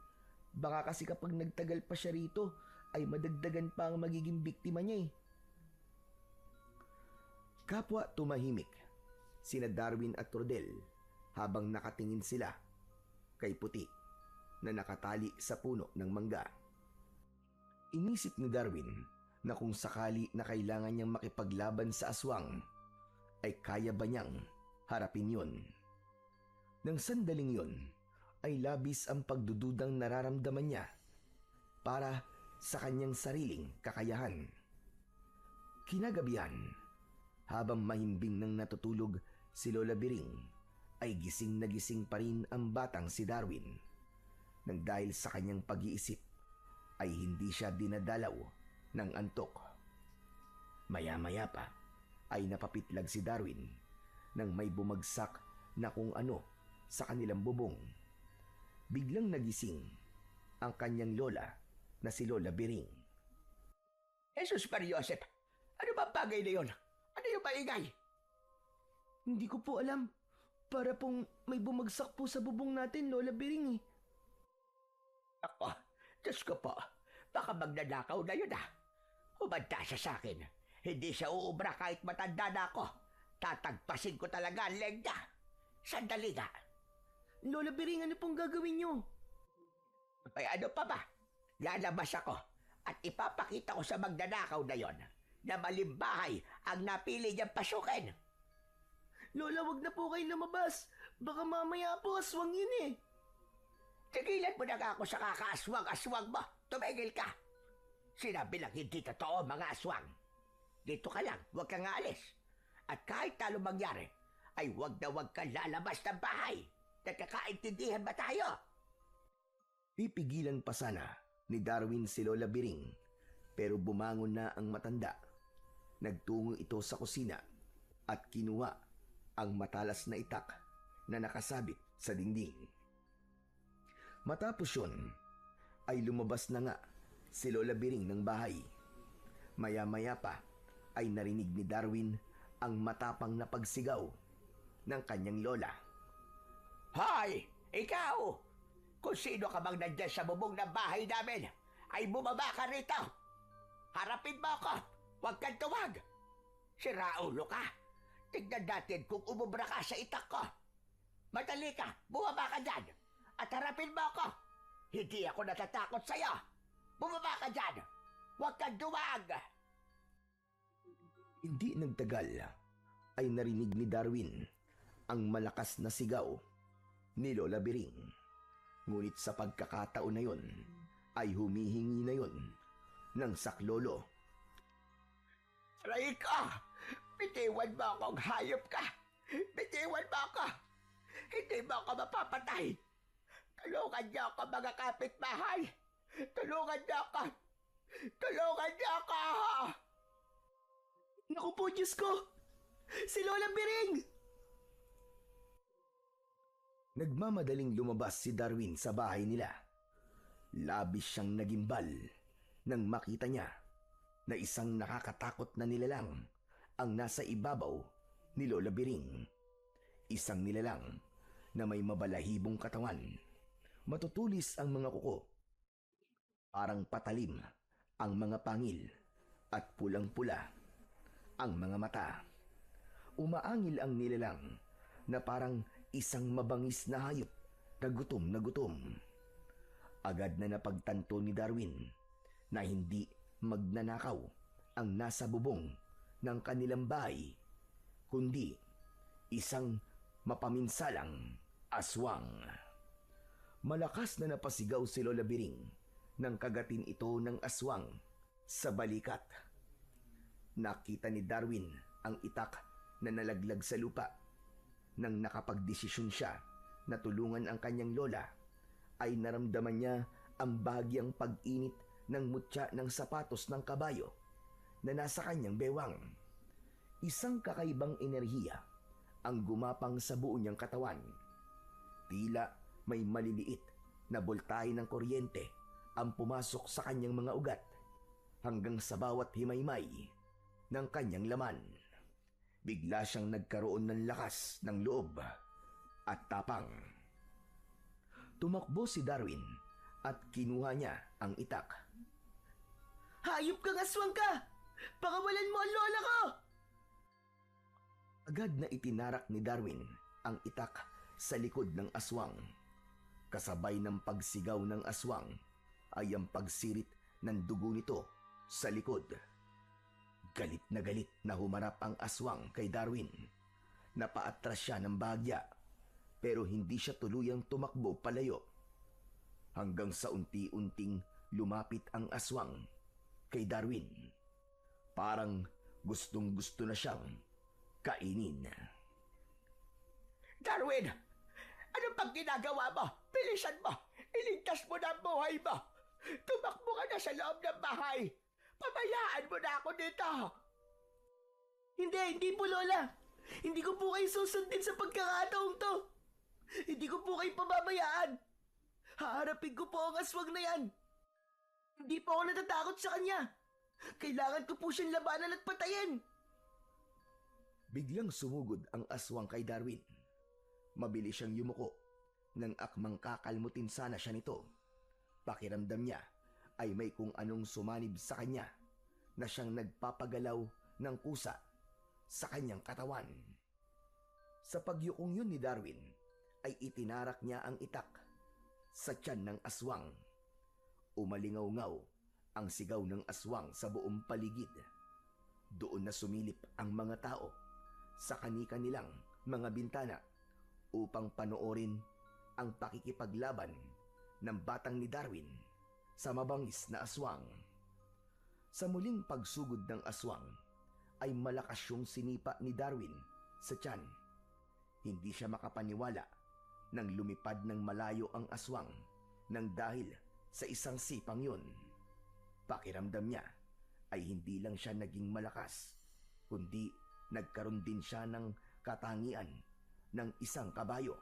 Baka kasi kapag nagtagal pa siya rito, ay madagdagan pa ang magiging biktima niya eh. Kapwa tumahimik sina Darwin at Rodel habang nakatingin sila kay Puti na nakatali sa puno ng mangga. Inisip ni Darwin na kung sakali na kailangan niyang makipaglaban sa aswang, ay kaya ba niyang harapin yun? Nang sandaling yun, ay labis ang pagdududang nararamdaman niya para sa kanyang sariling kakayahan. Kinagabihan, habang mahimbing nang natutulog si Lola Biring, ay gising na gising pa rin ang batang si Darwin. Nang dahil sa kanyang pag-iisip, ay hindi siya dinadalaw ng antok. Maya-maya pa ay napapitlag si Darwin nang may bumagsak na kung ano sa kanilang bubong. Biglang nagising ang kanyang lola na si Lola Biring. Jesus Mariosep, ano ba bagay na yun? Ano yung maingay? Hindi ko po alam. Para pong may bumagsak po sa bubong natin, Lola Biring eh. Ako, Diyos ko po, baka magnanakaw na yun ah. Umanda siya sa akin. Hindi siya uubra kahit matanda na ako. Tatagpasin ko talaga ang leg niya. Sandali nga. Lola Biring, ano pong gagawin niyo? Ay ano pa ba? Lalabas ako at ipapakita ko sa magnanakaw na yon na malimbahay ang napili niyang pasukin. Lola, wag na po kayo lumabas. Baka mamaya po aswang yun eh. Tigilan mo na nga ako sa kakaaswang-aswang mo. Tumigil ka. Sinabi lang hindi totoo mga aswang. Dito ka lang, huwag kang aalis. At kahit talo mangyari, ay huwag na huwag kang lalabas ng bahay. Nagkakaintindihan ba tayo? Pipigilan pa sana ni Darwin si Lola Biring. Pero bumangon na ang matanda. Nagtungo ito sa kusina at kinuha ang matalas na itak na nakasabit sa dingding. Matapos yun, ay lumabas na nga si Lola Biring ng bahay. Maya-maya pa ay narinig ni Darwin ang matapang na pagsigaw ng kanyang lola. Hoy! Ikaw! Kung sino ka bang nandyan sa bubong ng bahay namin, ay bumaba ka rito! Harapin mo ako! Huwag kang tuwag! Siraulo ka! Tignan natin kung umubra ka sa itak ko! Madali ka! Bumaba ka dyan! At harapin mo ako! Hindi ako natatakot sa'yo! Bumaba ka dyan! Huwag kang duwag! Hindi nagtagal ay narinig ni Darwin ang malakas na sigaw ni Lola Biring. Ngunit sa pagkakataon na yon ay humihingi na yon ng saklolo. Aray ka! Bitiwan mo akong hayop ka! Bitiwan mo ako! Hindi mo ako mapapatay! Tulungan niyo ako mga kapitbahay! Tulungan niyo ako! Tulungan niyo ako! Naku po, Diyos ko! Si Lola Biring! Nagmamadaling lumabas si Darwin sa bahay nila. Labis siyang nagimbal nang makita niya na isang nakakatakot na nilalang ang nasa ibabaw ni Lola Biring. Isang nilalang na may mabalahibong katawan. Matutulis ang mga kuko. Parang patalim ang mga pangil at pulang-pula ang mga mata. Umaangil ang nilalang na parang isang mabangis na hayop na gutom na gutom. Agad na napagtanto ni Darwin na hindi magnanakaw ang nasa bubong ng kanilang bahay, kundi isang mapaminsalang aswang. Malakas na napasigaw si Lola Biring nang kagatin ito ng aswang sa balikat. Nakita ni Darwin ang itak na nalaglag sa lupa. Nang nakapagdesisyon siya na tulungan ang kanyang lola, ay naramdaman niya ang bahagyang pag-init ng mutya ng sapatos ng kabayo na nasa kanyang bewang. Isang kakaibang enerhiya ang gumapang sa buo niyang katawan. Tila may maliliit na boltahe ng kuryente ang pumasok sa kanyang mga ugat hanggang sa bawat himaymay ng kanyang laman. Bigla siyang nagkaroon ng lakas ng loob at tapang. Tumakbo si Darwin at kinuha niya ang itak. Hayop kang aswang ka! Pakawalan mo ang lola ko! Agad na itinarak ni Darwin ang itak sa likod ng aswang. Kasabay ng pagsigaw ng aswang ay ang pagsirit ng dugo nito sa likod. Galit na humarap ang aswang kay Darwin. Napaatras siya ng bahagya, pero hindi siya tuluyang tumakbo palayo. Hanggang sa unti-unting lumapit ang aswang kay Darwin. Parang gustong-gusto na siyang kainin. Darwin! Ano pang ginagawa mo? Bilisan mo! Iligtas mo na ang buhay mo! Tumakbo ka na sa loob ng bahay! Pabayaan mo na ako dito! Hindi po, Lola. Hindi ko po kayo susundin sa pagkakataong to. Hindi ko po kayo pababayaan. Haharapin ko po ang aswang na yan. Hindi po ako natatakot sa kanya. Kailangan ko po siyang labanan at patayin. Biglang sumugod ang aswang kay Darwin. Mabilis siyang yumuko nang akmang kakalmutin sana siya nito. Pakiramdam niya ay may kung anong sumanib sa kanya na siyang nagpapagalaw ng kusa sa kanyang katawan. Sa pagyukong yun ni Darwin ay itinarak niya ang itak sa tiyan ng aswang. Umalingaw-ngaw ang sigaw ng aswang sa buong paligid. Doon na sumilip ang mga tao sa kani-kanilang mga bintana upang panoorin ang pakikipaglaban ng batang ni Darwin sa mabangis na aswang. Sa muling pagsugod ng aswang ay malakas yung sinipa ni Darwin sa tiyan. Hindi siya makapaniwala nang lumipad ng malayo ang aswang nang dahil sa isang sipang yun. Pakiramdam niya ay hindi lang siya naging malakas, kundi nagkaroon din siya ng katangian ng isang kabayo.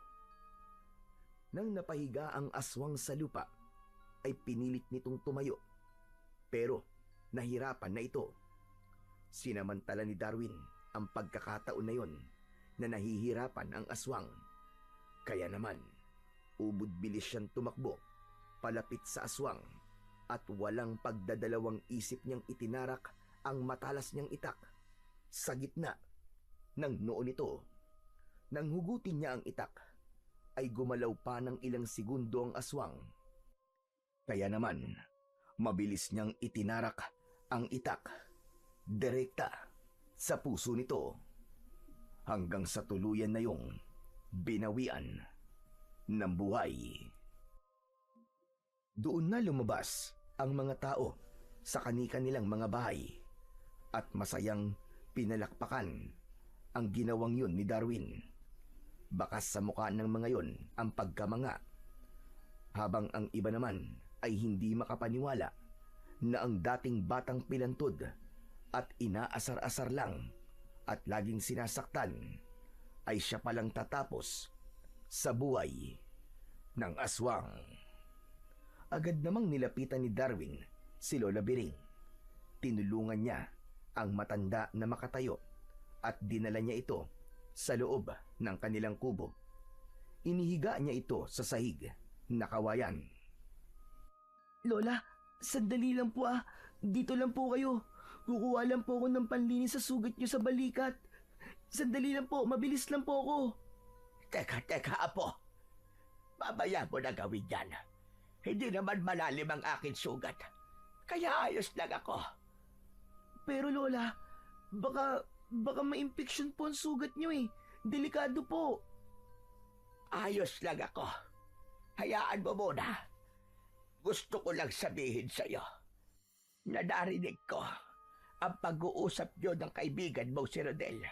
Nang napahiga ang aswang sa lupa, ay pinilit nitong tumayo. Pero nahirapan na ito. Sinamantala ni Darwin ang pagkakataon na yon na nahihirapan ang aswang. Kaya naman, ubod bilis siyang tumakbo palapit sa aswang at walang pagdadalawang isip niyang itinarak ang matalas niyang itak sa gitna ng noo nito. Nang hugutin niya ang itak, ay gumalaw pa ng ilang segundo ang aswang. Kaya naman, mabilis niyang itinarak ang itak direkta sa puso nito hanggang sa tuluyan na yung binawian ng buhay. Doon na lumabas ang mga tao sa kani-kanilang mga bahay at masayang pinalakpakan ang ginawang yun ni Darwin. Bakas sa mukha ng mga yon ang pagkamanga, habang ang iba naman ay hindi makapaniwala na ang dating batang pilantod at inaasar-asar lang at laging sinasaktan ay siya palang tatapos sa buhay ng aswang. Agad namang nilapitan ni Darwin si Lola Biring. Tinulungan niya ang matanda na makatayo at dinala niya ito sa loob ng kanilang kubo. Inihiga niya ito sa sahig na kawayan. Lola, sandali lang po ah. Dito lang po kayo. Kukuha lang po ako ng panlinis sa sugat niyo sa balikat. Sandali lang po, mabilis lang po ako. Teka, apo. Babaya mo na gawin yan. Hindi naman malalim ang aking sugat. Kaya ayos lang ako. Pero Lola, baka ma-infection po ang sugat niyo eh. Delikado po. Ayos lang ako. Hayaan mo muna. Gusto ko lang sabihin sa'yo na narinig ko ang pag-uusap niyo ng kaibigan mo si Rodel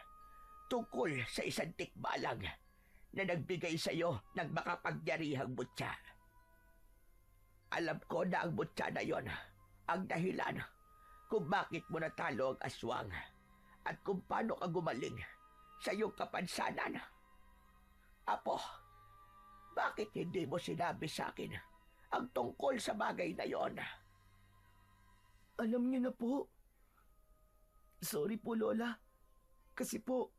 tungkol sa isang tikbalang na nagbigay sa'yo ng makapangyarihang butya. Alam ko na ang butya na yon ang dahilan kung bakit mo natalo ang aswang at kung paano ka gumaling sa iyong kapansanan. Apo, bakit hindi mo sinabi sa akin ang tungkol sa bagay na yon? Alam niyo na po. Sorry po Lola. Kasi po,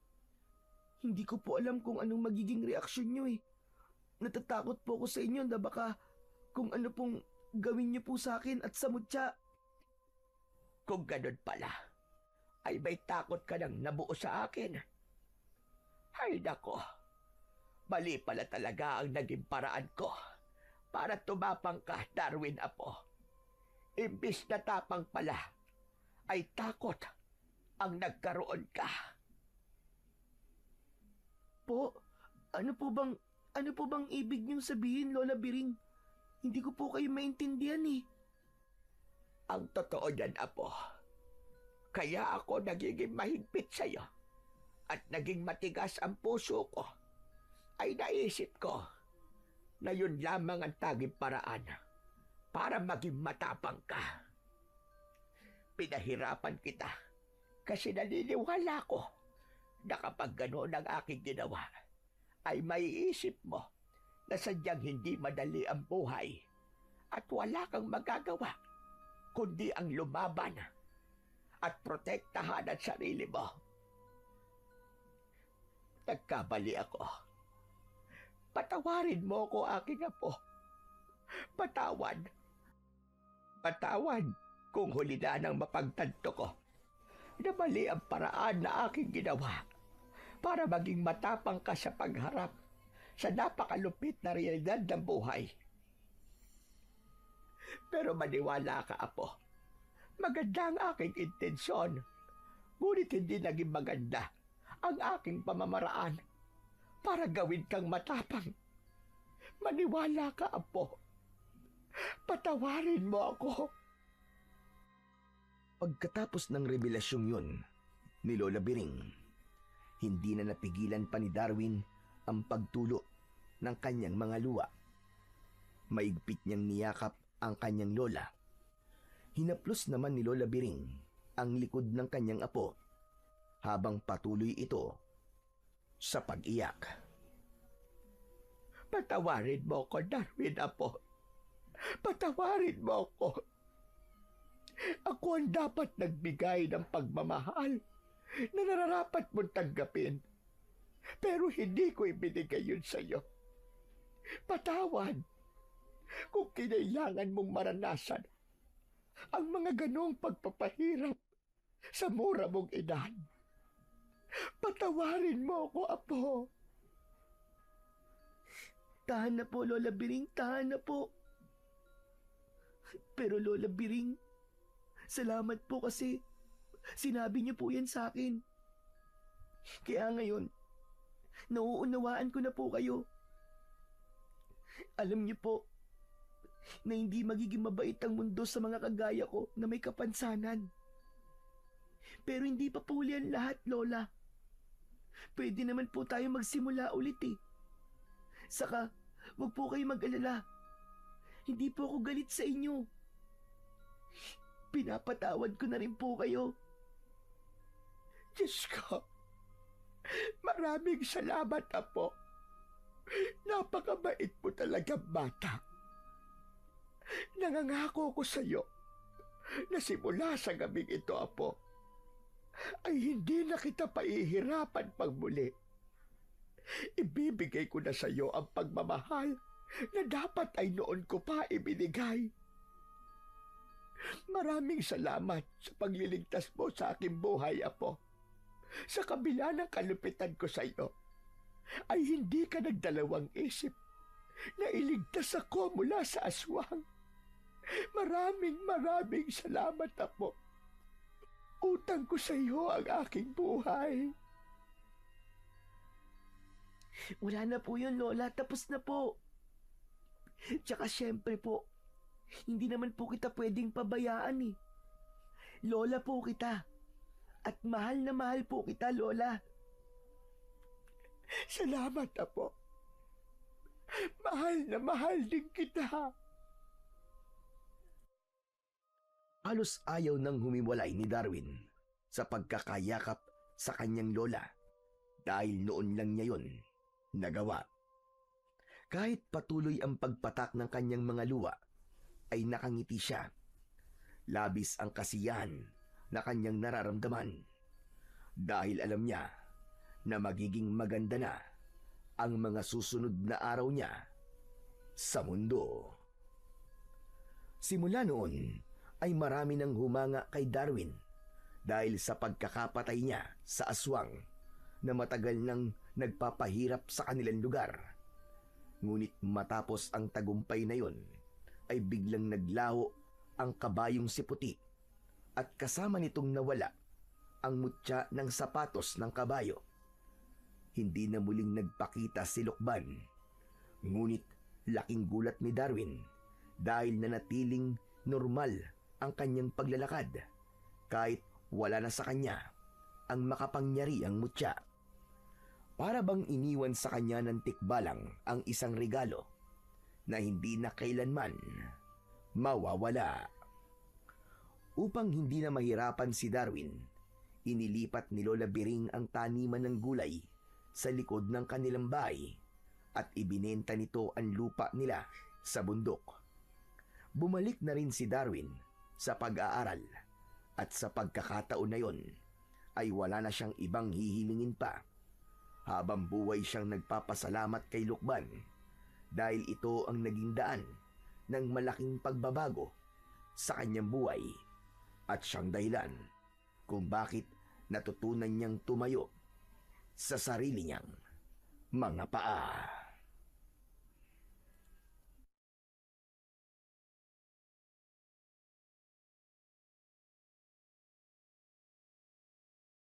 hindi ko po alam kung anong magiging reaksyon niyo eh. Natatakot po ako sa inyo na baka kung ano pong gawin niyo po sa akin at sa mutya. Kung ganun pala, ay may takot ka nang nabuo sa akin. Ay nako, mali pala talaga ang naging paraan ko para tumapang ka, Darwin apo. Imbis na tapang pala, ay takot ang nagkaroon ka. Po, ano po bang ibig niyong sabihin, Lola Biring? Hindi ko po kayo maintindihan eh. Ang totoo niyan, apo. Kaya ako nagiging mahigpit sa'yo at naging matigas ang puso ko, ay naisip ko na yun lamang ang tanging paraan para maging matapang ka. Pinahirapan kita kasi naniniwala ko na kapag gano'n ang aking ginawa, ay maiisip mo na sadyang hindi madali ang buhay at wala kang magagawa kundi ang lumaban at protektahan ang sarili mo. Nagkamali ako. Patawarin mo ko, aking apo. Patawan kung huli na nang mapagtanto ko na mali ang paraan na aking ginawa para maging matapang ka sa pagharap sa napakalupit na realidad ng buhay. Pero maniwala ka, apo. Maganda ang aking intensyon, ngunit hindi naging maganda ang aking pamamaraan para gawin kang matapang. Maniwala ka, apo. Patawarin mo ako. Pagkatapos ng revelasyong yun ni Lola Biring, hindi na napigilan pa ni Darwin ang pagtulo ng kanyang mga luha. Maigpit niyang niyakap ang kanyang lola. Hinaplos naman ni Lola Biring ang likod ng kanyang apo habang patuloy ito sa pag-iyak. Patawarin mo ko, Darwin, apo. Patawarin mo ko. Ako ang dapat nagbigay ng pagmamahal na nararapat mong tanggapin. Pero hindi ko ibinigay yun sa'yo. Patawad kung kinailangan mong maranasan ang mga ganong pagpapahirap sa mura mong edad. Patawarin mo ako, apo. Tahan na po, Lola Biring, tahan na po. Pero Lola Biring, salamat po kasi sinabi niyo po yan sa akin. Kaya ngayon, nauunawaan ko na po kayo. Alam niyo po na hindi magiging mabait ang mundo sa mga kagaya ko na may kapansanan. Pero hindi pa po yan lahat, Lola. Pwede naman po tayo magsimula ulit eh. Saka, wag po kayo mag-alala. Hindi po ako galit sa inyo. Pinapatawad ko na rin po kayo. Diyos ko, maraming salamat, apo. Napakabait mo talaga, bata. Nangangako ko sa iyo na simula sa gabing ito, apo, ay hindi na kita paihirapan pag muli. Ibibigay ko na sa iyo ang pagmamahal na dapat ay noon ko pa ibinigay. Maraming salamat sa pagliligtas mo sa aking buhay, apo. Sa kabila ng kalupitan ko sa iyo, ay hindi ka nagdalawang isip na iligtas ako mula sa aswang. Maraming salamat, apo. Utang ko sa iyo ang aking buhay. Wala na po yun, Lola. Tapos na po. Tsaka syempre po, hindi naman po kita pwedeng pabayaan eh. Lola po kita. At mahal na mahal po kita, Lola. Salamat, apo. Mahal na mahal din kita. Halos ayaw nang humiwalay ni Darwin sa pagkakayakap sa kanyang lola dahil noon lang niya yon nagawa. Kahit patuloy ang pagpatak ng kanyang mga luwa, ay nakangiti siya. Labis ang kasiyahan na kanyang nararamdaman dahil alam niya na magiging maganda na ang mga susunod na araw niya sa mundo. Simula noon ay marami nang humanga kay Darwin dahil sa pagkakapatay niya sa aswang na matagal nang nagpapahirap sa kanilang lugar. Ngunit matapos ang tagumpay na yon, ay biglang naglaho ang kabayong si Puti at kasama nitong nawala ang mutya ng sapatos ng kabayo. Hindi na muling nagpakita si Lukban. Ngunit laking gulat ni Darwin dahil nanatiling normal ang kanyang paglalakad kahit wala na sa kanya ang makapangyarihang mutya. Para bang iniwan sa kanya ng tikbalang ang isang regalo na hindi na kailanman mawawala. Upang hindi na mahirapan si Darwin, inilipat ni Lola Biring ang taniman ng gulay sa likod ng kanilang bahay at ibinenta nito ang lupa nila sa bundok. Bumalik na rin si Darwin sa pag-aaral at sa pagkakataon na yon ay wala na siyang ibang hihilingin pa. Habang buhay siyang nagpapasalamat kay Lukban dahil ito ang naging daan ng malaking pagbabago sa kanyang buhay at siyang dahilan kung bakit natutunan niyang tumayo sa sarili niyang mga paa.